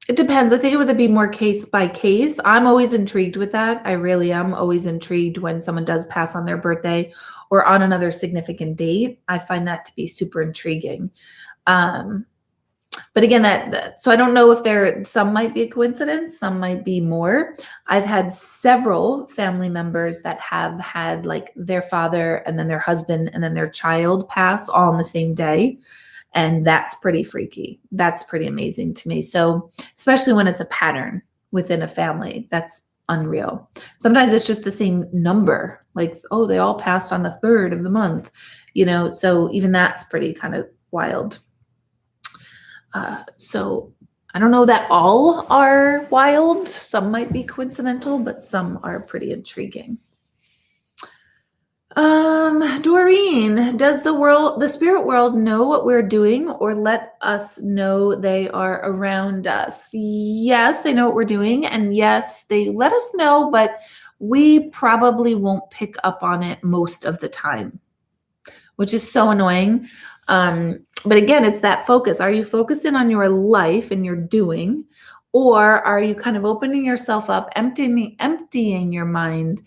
it depends. I think it would be more case by case. I'm always intrigued with that. I really am always intrigued when someone does pass on their birthday or on another significant date. I find that to be super intriguing. But again, so I don't know if some might be a coincidence, some might be more. I've had several family members that have had like their father and then their husband and then their child pass all on the same day. And that's pretty freaky. That's pretty amazing to me. So especially when it's a pattern within a family, that's unreal. Sometimes it's just the same number, like, oh, they all passed on the 3rd of the month, so even that's pretty kind of wild. So I don't know that all are wild. Some might be coincidental, but some are pretty intriguing. Doreen, does the spirit world know what we're doing or let us know they are around us? Yes, they know what we're doing. And yes, they let us know, but we probably won't pick up on it most of the time, which is so annoying. But again, it's that focus. Are you focused in on your life and your doing, or are you kind of opening yourself up, emptying your mind,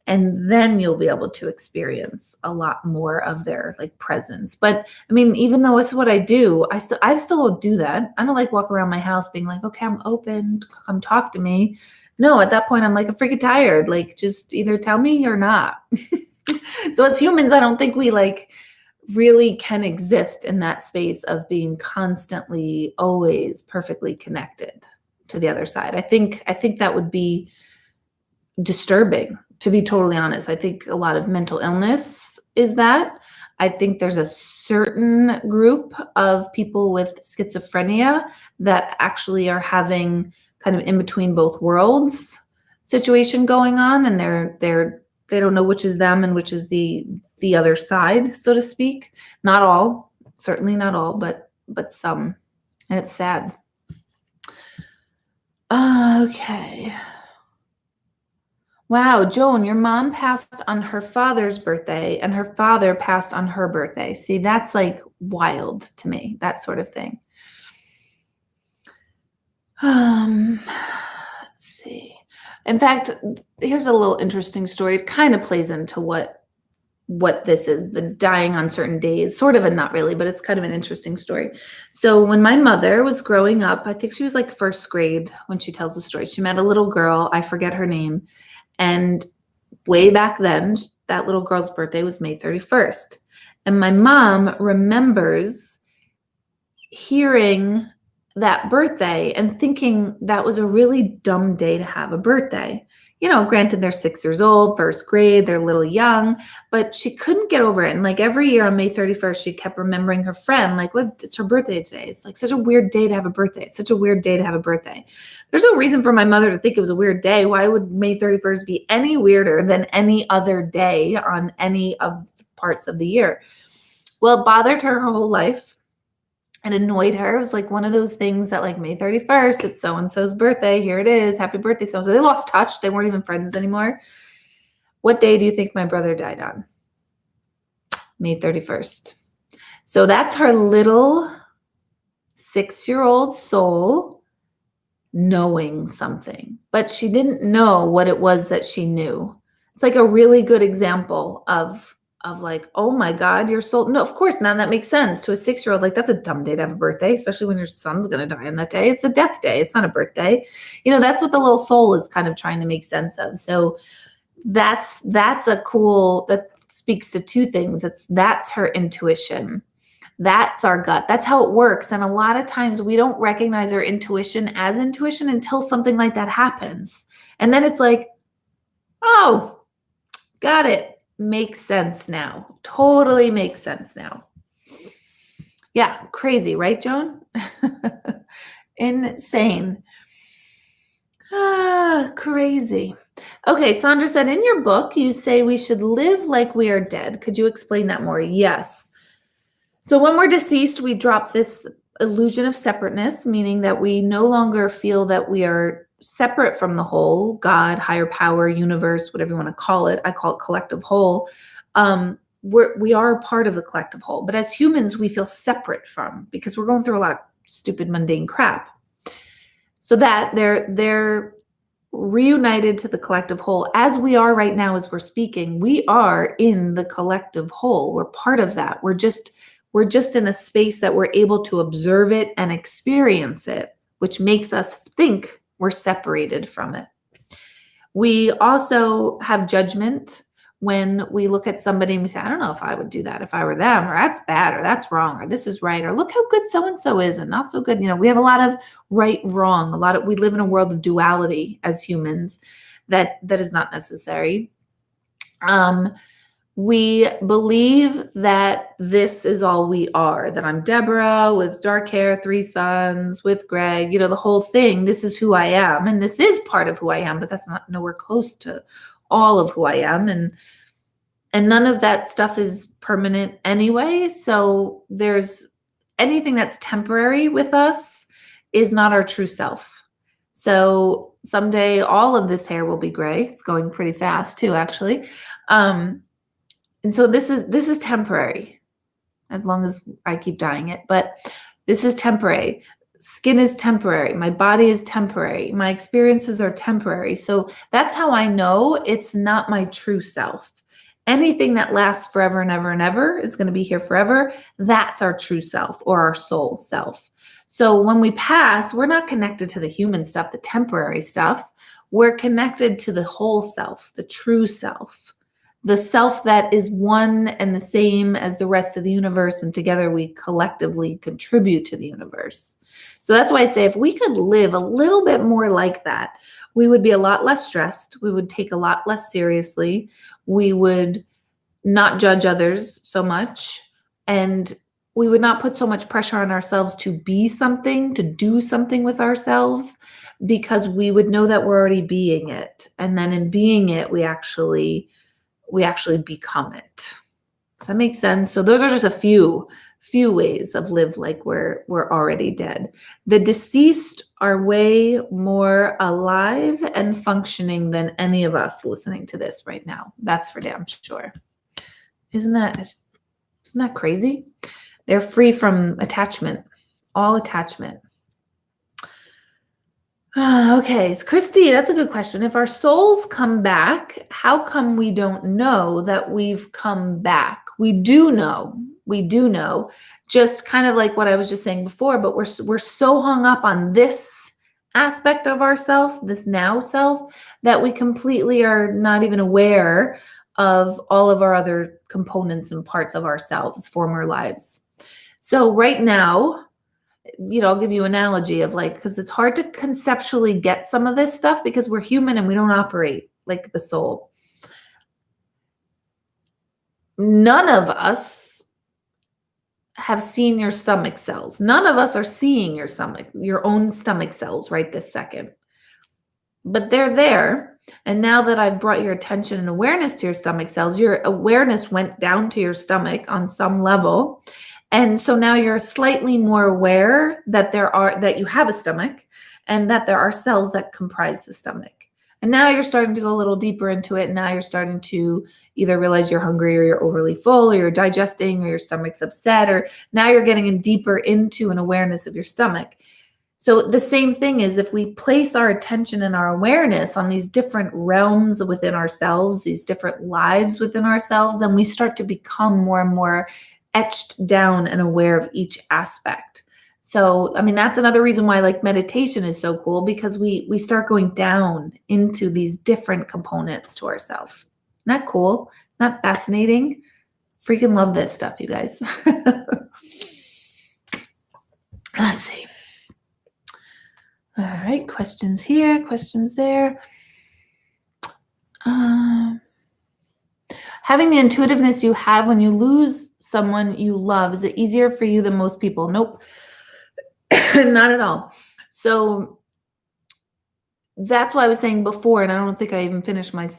and then you'll be able to experience a lot more of their like presence. But I mean, even though it's what I do, I still don't do that. I don't like walk around my house being like, okay, I'm open, come talk to me. No, at that point, I'm like, I'm freaking tired. Like, just either tell me or not. So as humans, I don't think we like really can exist in that space of being constantly, always perfectly connected to the other side. I think that would be disturbing, to be totally honest. I think a lot of mental illness is that. I think there's a certain group of people with schizophrenia that actually are having kind of in between both worlds situation going on, and they don't know which is them and which is the other side, so to speak. Not all, certainly not all, but some, and it's sad. Okay. Wow, Joan, your mom passed on her father's birthday and her father passed on her birthday. See, that's like wild to me, that sort of thing. Let's see. In fact, here's a little interesting story. It kind of plays into what this is, the dying on certain days, sort of, and not really, but it's kind of an interesting story. So when my mother was growing up, I think she was like 1st grade when she tells the story. She met a little girl, I forget her name. And way back then, that little girl's birthday was May 31st. And my mom remembers hearing that birthday and thinking that was a really dumb day to have a birthday. Granted they're 6 years old, first grade, they're a little young, but she couldn't get over it. And like every year on May 31st, she kept remembering her friend, like, it's her birthday today. It's like such a weird day to have a birthday. It's such a weird day to have a birthday. There's no reason for my mother to think it was a weird day. Why would May 31st be any weirder than any other day on any of the parts of the year? Well, it bothered her whole life. It annoyed her. It was like one of those things that like May 31st, it's so-and-so's birthday. Here it is. Happy birthday, so-and-so. They lost touch. They weren't even friends anymore. What day do you think my brother died on? May 31st. So that's her little 6-year-old soul knowing something, but she didn't know what it was that she knew. It's like a really good example of like, oh my God, your soul. No, of course, now that makes sense to a 6-year-old. Like, that's a dumb day to have a birthday, especially when your son's going to die on that day. It's a death day. It's not a birthday. That's what the little soul is kind of trying to make sense of. So that's a cool, that speaks to two things. That's her intuition. That's our gut. That's how it works. And a lot of times we don't recognize our intuition as intuition until something like that happens. And then it's like, oh, got it. Makes sense now. Totally makes sense now. Yeah, crazy, right, Joan? Insane. Crazy. Okay, Sandra said, in your book, you say we should live like we are dead. Could you explain that more? Yes. So when we're deceased, we drop this illusion of separateness, meaning that we no longer feel that we are separate from the whole, God, higher power, universe, whatever you want to call it. I call it collective whole. We are a part of the collective whole, but as humans, we feel separate from, because we're going through a lot of stupid, mundane crap. So that they're reunited to the collective whole, as we are right now, as we're speaking. We are in the collective whole. We're part of that. We're just in a space that we're able to observe it and experience it, which makes us think we're separated from it. We also have judgment when we look at somebody and we say, I don't know if I would do that if I were them, or that's bad, or that's wrong, or this is right, or look how good so-and-so is and not so good. We have a lot of right, wrong, we live in a world of duality as humans that is not necessary. We believe that this is all we are, that I'm Deborah with dark hair, 3 sons, with Greg, the whole thing. This is who I am. And this is part of who I am, but that's not nowhere close to all of who I am. And none of that stuff is permanent anyway. So there's anything that's temporary with us is not our true self. So someday all of this hair will be gray. It's going pretty fast too, actually. And so this is temporary, as long as I keep dyeing it, but this is temporary. Skin is temporary. My body is temporary. My experiences are temporary. So that's how I know it's not my true self. Anything that lasts forever and ever and ever is going to be here forever. That's our true self, or our soul self. So when we pass, we're not connected to the human stuff, the temporary stuff. We're connected to the whole self, the true self. The self that is one and the same as the rest of the universe, and together we collectively contribute to the universe. So that's why I say if we could live a little bit more like that, we would be a lot less stressed. We would take a lot less seriously. We would not judge others so much. And we would not put so much pressure on ourselves to be something, to do something with ourselves, because we would know that we're already being it. And then in being it, we actually become it. Does that make sense? So those are just a few ways of live like we're already dead. The deceased are way more alive and functioning than any of us listening to this right now. That's for damn sure. Isn't that crazy? They're free from attachment, all attachment. Okay, so Christy, that's a good question. If our souls come back, how come we don't know that we've come back? We do know, just kind of like what I was just saying before, but we're so hung up on this aspect of ourselves, this now self, that we completely are not even aware of all of our other components and parts of ourselves, former lives. So right now, I'll give you an analogy of because it's hard to conceptually get some of this stuff because we're human and we don't operate like the soul. None of us have seen your stomach cells. None of us are seeing your own stomach cells right this second. But they're there. And now that I've brought your attention and awareness to your stomach cells, your awareness went down to your stomach on some level. And so now you're slightly more aware that you have a stomach and that there are cells that comprise the stomach. And now you're starting to go a little deeper into it. And now you're starting to either realize you're hungry or you're overly full or you're digesting or your stomach's upset, or now you're getting in deeper into an awareness of your stomach. So the same thing is, if we place our attention and our awareness on these different realms within ourselves, these different lives within ourselves, then we start to become more and more etched down and aware of each aspect. So, I mean, that's another reason why like meditation is so cool, because we start going down into these different components to ourselves. Isn't that cool? Isn't that fascinating? Freaking love this stuff, you guys. Let's see. All right, questions here, questions there. Having the intuitiveness you have when you lose someone you love, is it easier for you than most people? Nope, not at all. So that's why I was saying before, and I don't think I even finished my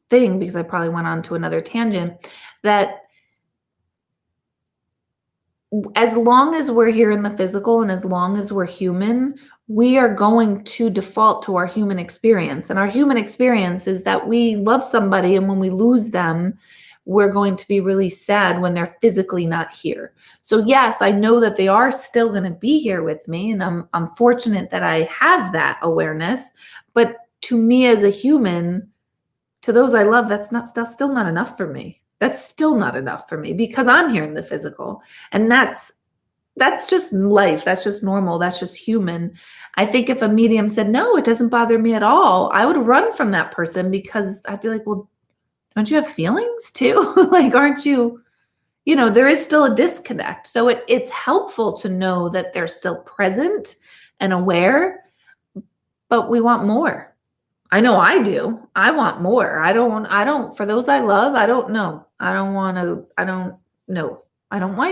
thing because I probably went on to another tangent, that as long as we're here in the physical and as long as we're human, we are going to default to our human experience. And our human experience is that we love somebody, and when we lose them, we're going to be really sad when they're physically not here. So yes, I know that they are still going to be here with me, and I'm fortunate that I have that awareness. But to me as a human, to those I love, that's still not enough for me. That's still not enough for me because I'm here in the physical. And that's just life. That's just normal. That's just human. I think if a medium said, no, it doesn't bother me at all, I would run from that person, because I'd be like, well, don't you have feelings too? Like, aren't you, there is still a disconnect. So it's helpful to know that they're still present and aware, but we want more. I know I do. I want more. I don't, for those I love, I don't know. I don't want you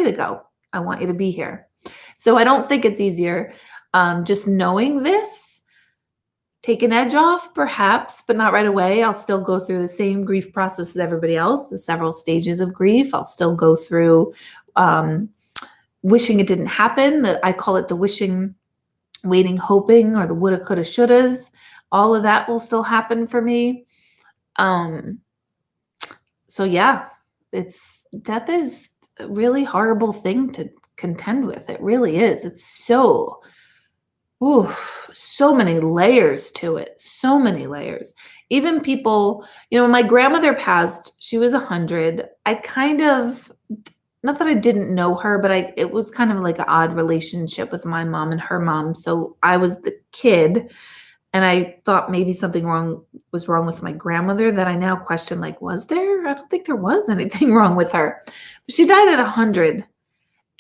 to go. I want you to be here. So I don't think it's easier. Just knowing this, take an edge off perhaps, but not right away. I'll still go through the same grief process as everybody else, the several stages of grief. I'll still go through wishing it didn't happen. I call it the wishing, waiting, hoping, or the woulda, coulda, shouldas. All of that will still happen for me. So yeah, death is a really horrible thing to contend with. It really is. It's so many layers to it. So many layers. Even people, when my grandmother passed, she was 100. I kind of, not that I didn't know her, but it was kind of like an odd relationship with my mom and her mom. So I was the kid. And I thought maybe something was wrong with my grandmother that I now question, like, was there? I don't think there was anything wrong with her. But she died at 100.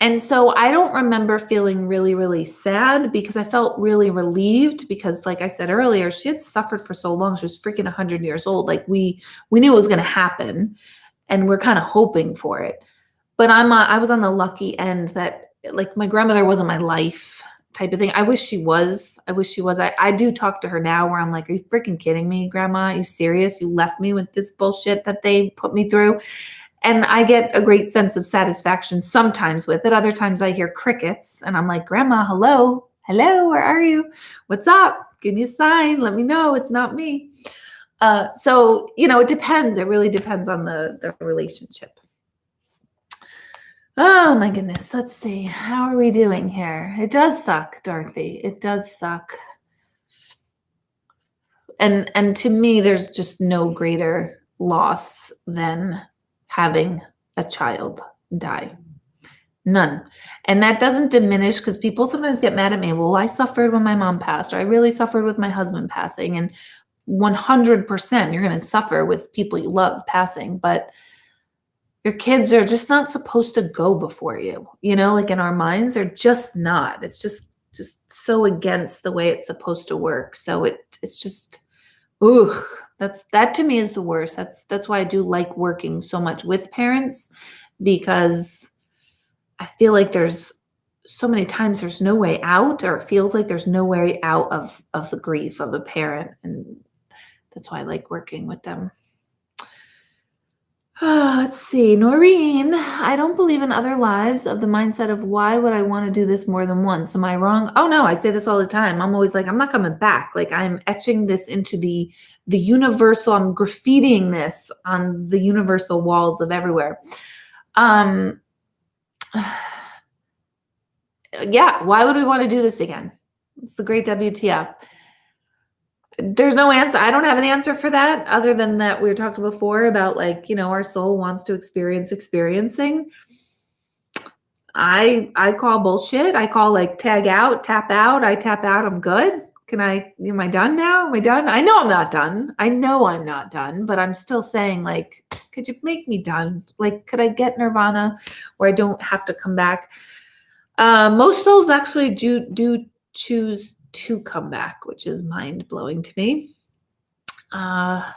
And so I don't remember feeling really, really sad, because I felt really relieved, because like I said earlier, she had suffered for so long. She was freaking 100 years old. Like we knew it was going to happen, and we're kind of hoping for it. But I was on the lucky end that, like, my grandmother wasn't my life type of thing. I wish she was. I do talk to her now where I'm like, are you freaking kidding me, Grandma? Are you serious? You left me with this bullshit that they put me through. And I get a great sense of satisfaction sometimes with it. Other times I hear crickets and I'm like, Grandma, hello, where are you? What's up? Give me a sign. Let me know it's not me. So, it depends. It really depends on the relationship. Oh my goodness. Let's see. How are we doing here? It does suck, Dorothy. It does suck. And to me, there's just no greater loss than having a child die. None. And that doesn't diminish, because people sometimes get mad at me. Well, I suffered when my mom passed, or I really suffered with my husband passing. And 100% you're going to suffer with people you love passing, but your kids are just not supposed to go before you, like in our minds, they're just not. It's just so against the way it's supposed to work. So it's just, That to me is the worst. That's why I do like working so much with parents, because I feel like there's so many times there's no way out, or it feels like there's no way out of the grief of a parent, and that's why I like working with them. Let's see. Noreen, I don't believe in other lives, of the mindset of why would I want to do this more than once? Am I wrong? Oh no, I say this all the time. I'm always like, I'm not coming back. Like, I'm etching this into the universal, I'm graffitiing this on the universal walls of everywhere. Yeah, why would we want to do this again? It's the great WTF. There's no answer. I don't have an answer for that, other than that we talked before about, like, our soul wants to experience experiencing. I call bullshit. I call, like, tag out, tap out. I tap out. I'm good. Am I done now? Am I done? I know I'm not done. I know I'm not done, but I'm still saying, like, could you make me done? Like, could I get nirvana where I don't have to come back? Most souls actually do choose to come back, which is mind-blowing to me.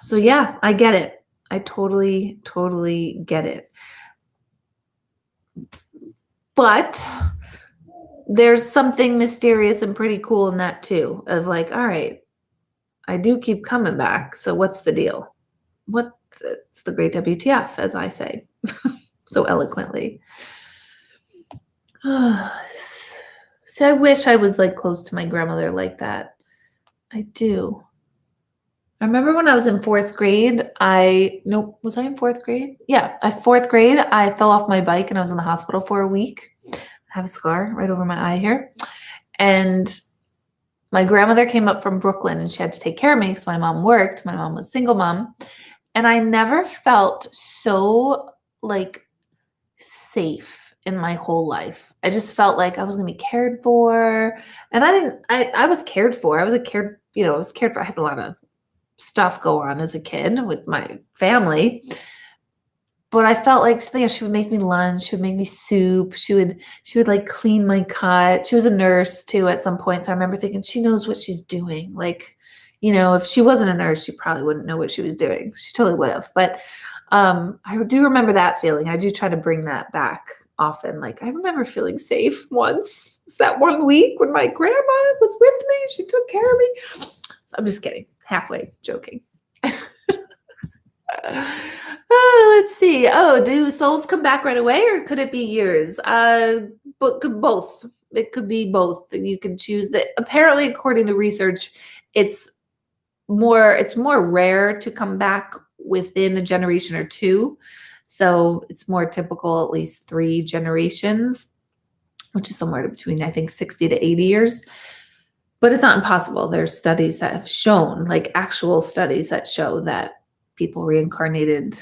So yeah, I get it. I totally get it. But there's something mysterious and pretty cool in that too, of like, all right, I do keep coming back, so what's the deal? It's the great WTF, as I say so eloquently. So I wish I was, like, close to my grandmother like that. I do. I remember when I was in 4th grade, was I in 4th grade? Yeah, 4th grade, I fell off my bike and I was in the hospital for a week. I have a scar right over my eye here. And my grandmother came up from Brooklyn and she had to take care of me because my mom worked. My mom was a single mom. And I never felt so, like, safe in my whole life. I just felt like I was going to be cared for. And I was cared for. I was cared for. I had a lot of stuff go on as a kid with my family. But I felt like she would make me lunch, she would make me soup, she would like clean my cut. She was a nurse too at some point. So I remember thinking, she knows what she's doing. Like, if she wasn't a nurse, she probably wouldn't know what she was doing. She totally would have. But I do remember that feeling. I do try to bring that back often. Like, I remember feeling safe once. It was that one week when my grandma was with me. She took care of me. So I'm just kidding. Halfway joking. Let's see. Do souls come back right away, or could it be years? But both. It could be both. You can choose that. Apparently, according to research, it's more rare to come back within a generation or two. So it's more typical, at least 3 generations, which is somewhere between, I think, 60 to 80 years. But it's not impossible. There's studies that have shown, like actual studies that show that people reincarnated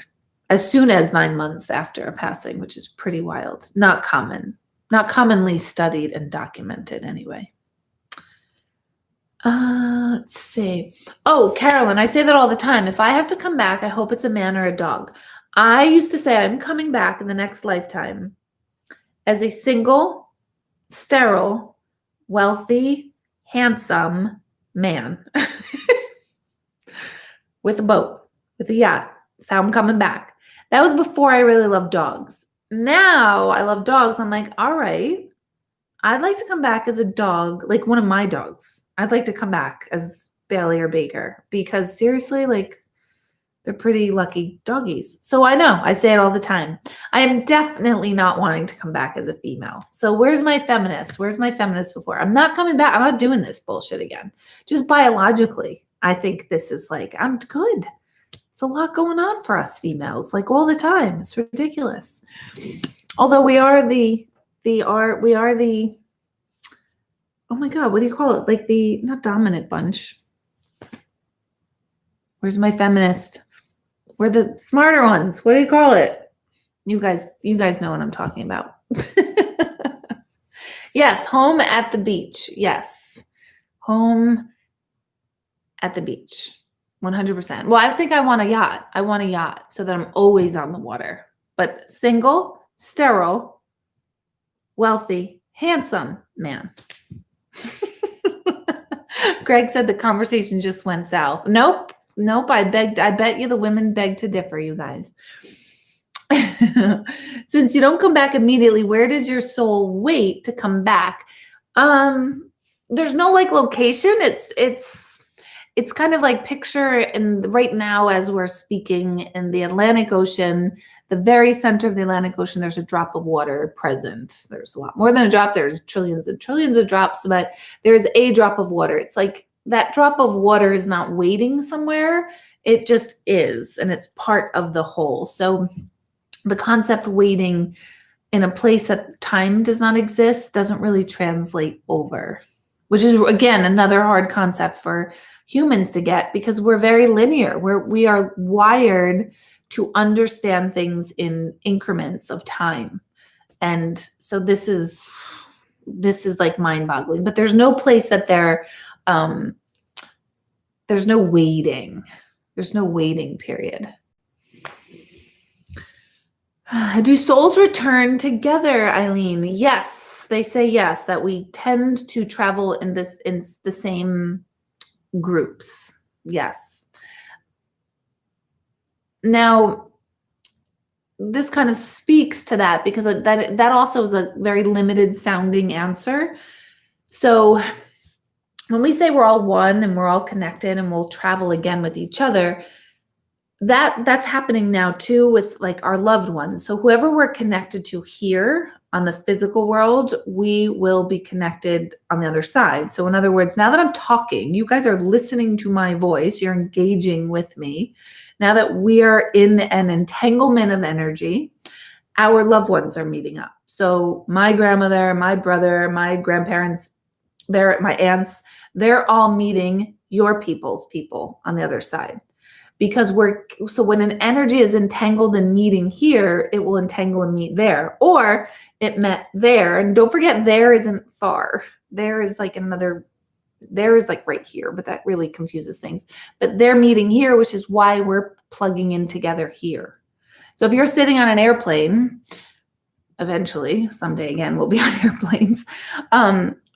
as soon as 9 months after a passing, which is pretty wild. Not commonly studied and documented anyway. Let's see. Oh, Carolyn, I say that all the time. If I have to come back, I hope it's a man or a dog. I used to say I'm coming back in the next lifetime as a single, sterile, wealthy, handsome man with a boat, with a yacht. That's how I'm coming back. That was before I really loved dogs. Now I love dogs. I'm like, all right, I'd like to come back as a dog, like one of my dogs. I'd like to come back as Bailey or Baker, because seriously, like, they're pretty lucky doggies. So I know, I say it all the time. I am definitely not wanting to come back as a female. So where's my feminist? Where's my feminist before? I'm not coming back. I'm not doing this bullshit again. Just biologically, I think this is like, I'm good. It's a lot going on for us females, like all the time. It's ridiculous. Although we are the oh my God, what do you call it? Like the, not dominant bunch. Where's my feminist? We're the smarter ones. What do you call it? You guys know what I'm talking about. Yes, home at the beach. Yes. Home at the beach. 100%. Well, I think I want a yacht. I want a yacht so that I'm always on the water. But single, sterile, wealthy, handsome man. Greg said the conversation just went south. Nope. Nope, I bet you the women beg to differ, you guys. Since you don't come back immediately, where does your soul wait to come back? There's no like location. It's kind of like picture in right now as we're speaking in the Atlantic Ocean, the very center of the Atlantic Ocean, there's a drop of water present. There's a lot more than a drop. There's trillions and trillions of drops, but there's a drop of water. It's like that drop of water is not waiting somewhere. It just is, and it's part of the whole. So the concept waiting in a place that time does not exist doesn't really translate over, which is, again, another hard concept for humans to get because we're very linear. We are wired to understand things in increments of time. And so this is like mind-boggling, but there's no place that there's no waiting. There's no waiting period. Do souls return together, Eileen? Yes, they say yes, that we tend to travel in the same groups. Yes. Now, this kind of speaks to that because that also is a very limited sounding answer. So when we say we're all one and we're all connected and we'll travel again with each other, that's happening now too with like our loved ones. So whoever we're connected to here on the physical world, we will be connected on the other side. So in other words, now that I'm talking, you guys are listening to my voice, you're engaging with me. Now that we are in an entanglement of energy, our loved ones are meeting up. So my grandmother, my brother, my grandparents, my aunts, they're all meeting your people's people on the other side. Because so when an energy is entangled and meeting here, it will entangle and meet there, or it met there. And don't forget, there isn't far. There is like right here, but that really confuses things. But they're meeting here, which is why we're plugging in together here. So if you're sitting on an airplane, eventually, someday again, we'll be on airplanes.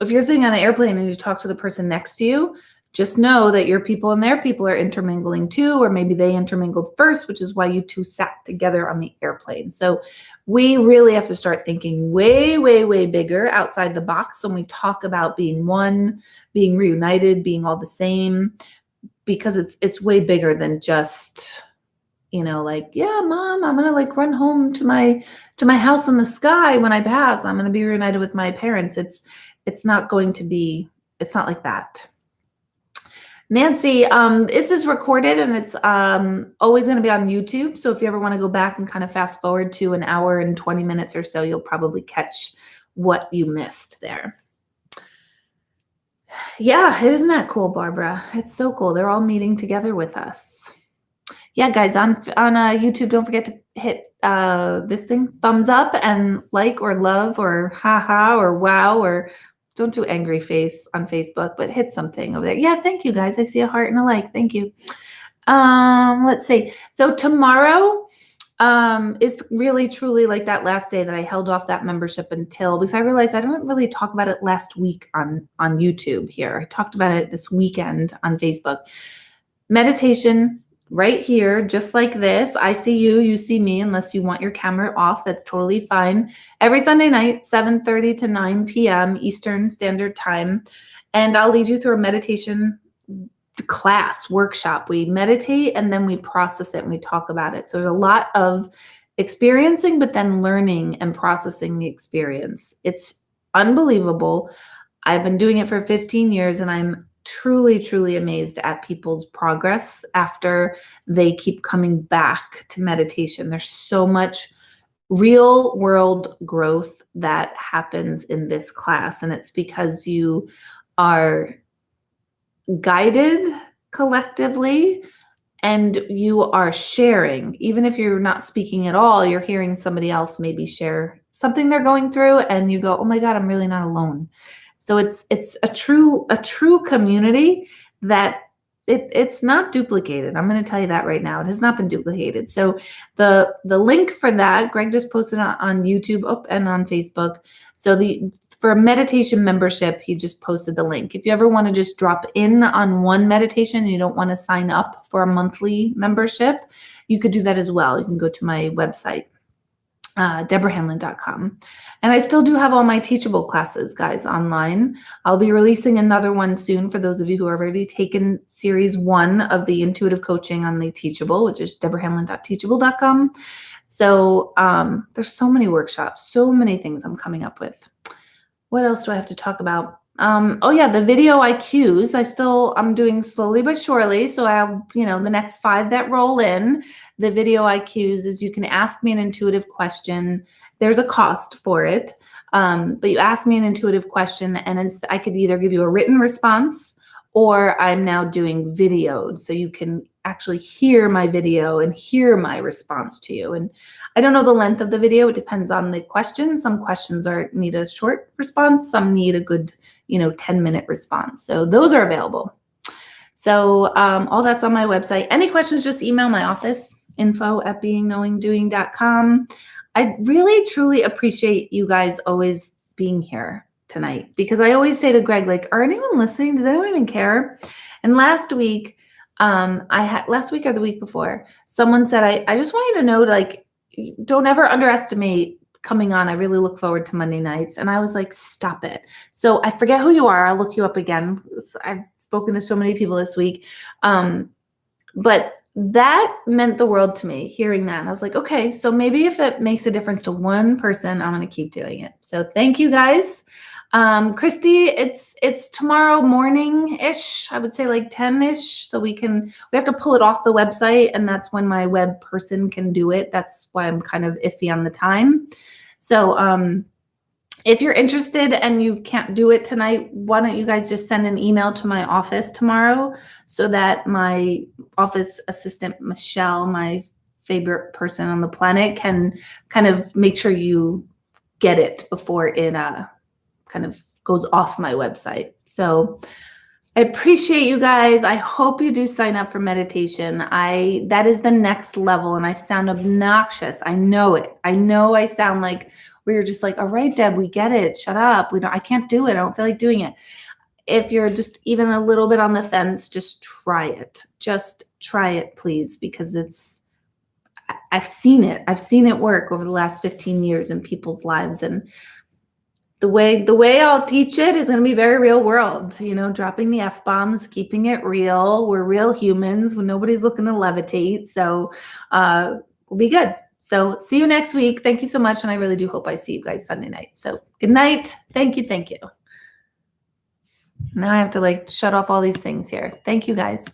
If you're sitting on an airplane and you talk to the person next to you, just know that your people and their people are intermingling too, or maybe they intermingled first, which is why you two sat together on the airplane. So we really have to start thinking way, way, way bigger outside the box when we talk about being one, being reunited, being all the same, because it's way bigger than just, like, yeah, Mom, I'm going to like run home to my house in the sky when I pass. I'm going to be reunited with my parents. It's not like that. Nancy, this is recorded and it's always going to be on YouTube. So if you ever want to go back and kind of fast forward to an hour and 20 minutes or so, you'll probably catch what you missed there. Yeah, isn't that cool, Barbara? It's so cool. They're all meeting together with us. Yeah, guys, on YouTube, don't forget to hit this thing, thumbs up, and like or love or haha or wow, or don't do angry face on Facebook, but hit something over there. Yeah, thank you, guys. I see a heart and a like. Thank you. Let's see. So tomorrow is really, truly like that last day that I held off that membership until, because I realized I didn't really talk about it last week on YouTube here. I talked about it this weekend on Facebook. Meditation right here, just like this. I see you, you see me, unless you want your camera off. That's totally fine. Every Sunday night, 7:30 to 9 p.m. Eastern Standard Time. And I'll lead you through a meditation class, workshop. We meditate and then we process it and we talk about it. So there's a lot of experiencing, but then learning and processing the experience. It's unbelievable. I've been doing it for 15 years and I'm truly, truly amazed at people's progress after they keep coming back to meditation. There's so much real world growth that happens in this class. And it's because you are guided collectively and you are sharing. Even if you're not speaking at all, you're hearing somebody else maybe share something they're going through and you go, oh my God, I'm really not alone. So it's a true community that it's not duplicated. I'm going to tell you that right now. It has not been duplicated. So the link for that, Greg just posted it on YouTube and on Facebook. So for a meditation membership, he just posted the link. If you ever want to just drop in on one meditation and you don't want to sign up for a monthly membership, you could do that as well. You can go to my website, deborahhanlon.com. And I still do have all my teachable classes, guys, online. I'll be releasing another one soon for those of you who have already taken series 1 of the intuitive coaching on the Teachable, which is deborahhanlon.teachable.com. So there's so many workshops, so many things I'm coming up with. What else do I have to talk about? Oh yeah, the video IQs, I'm doing slowly but surely. So I'll, the next 5 that roll in, the video IQs is you can ask me an intuitive question. There's a cost for it. But you ask me an intuitive question and I could either give you a written response or I'm now doing videoed. So you can actually hear my video and hear my response to you. And I don't know the length of the video. It depends on the question. Some questions need a short response. Some need a good, 10-minute response. So those are available. So all that's on my website. Any questions, just email my office, info@beingknowingdoing.com. I really, truly appreciate you guys always being here tonight, because I always say to Greg, like, are anyone listening? Does anyone even care? And last week or the week before, someone said, I just want you to know, like, don't ever underestimate coming on. I really look forward to Monday nights. And I was like, stop it. So I forget who you are. I'll look you up again. I've spoken to so many people this week. But that meant the world to me, hearing that. And I was like, okay, so maybe if it makes a difference to one person, I'm going to keep doing it. So thank you guys. Christy, it's tomorrow morning-ish, I would say like 10-ish. So we have to pull it off the website, and that's when my web person can do it. That's why I'm kind of iffy on the time. So if you're interested and you can't do it tonight, why don't you guys just send an email to my office tomorrow so that my office assistant, Michelle, my favorite person on the planet, can kind of make sure you get it before it kind of goes off my website. So I appreciate you guys. I hope you do sign up for meditation. That is the next level, and I sound obnoxious. I know it. I know I sound like we're just like, all right, Deb, we get it. Shut up. I can't do it. I don't feel like doing it. If you're just even a little bit on the fence, just try it. Just try it, please, because I've seen it. I've seen it work over the last 15 years in people's lives, and the way I'll teach it is going to be very real world, dropping the F-bombs, keeping it real. We're real humans when nobody's looking to levitate. So we'll be good. So see you next week. Thank you so much. And I really do hope I see you guys Sunday night. So good night. Thank you. Thank you. Now I have to shut off all these things here. Thank you guys.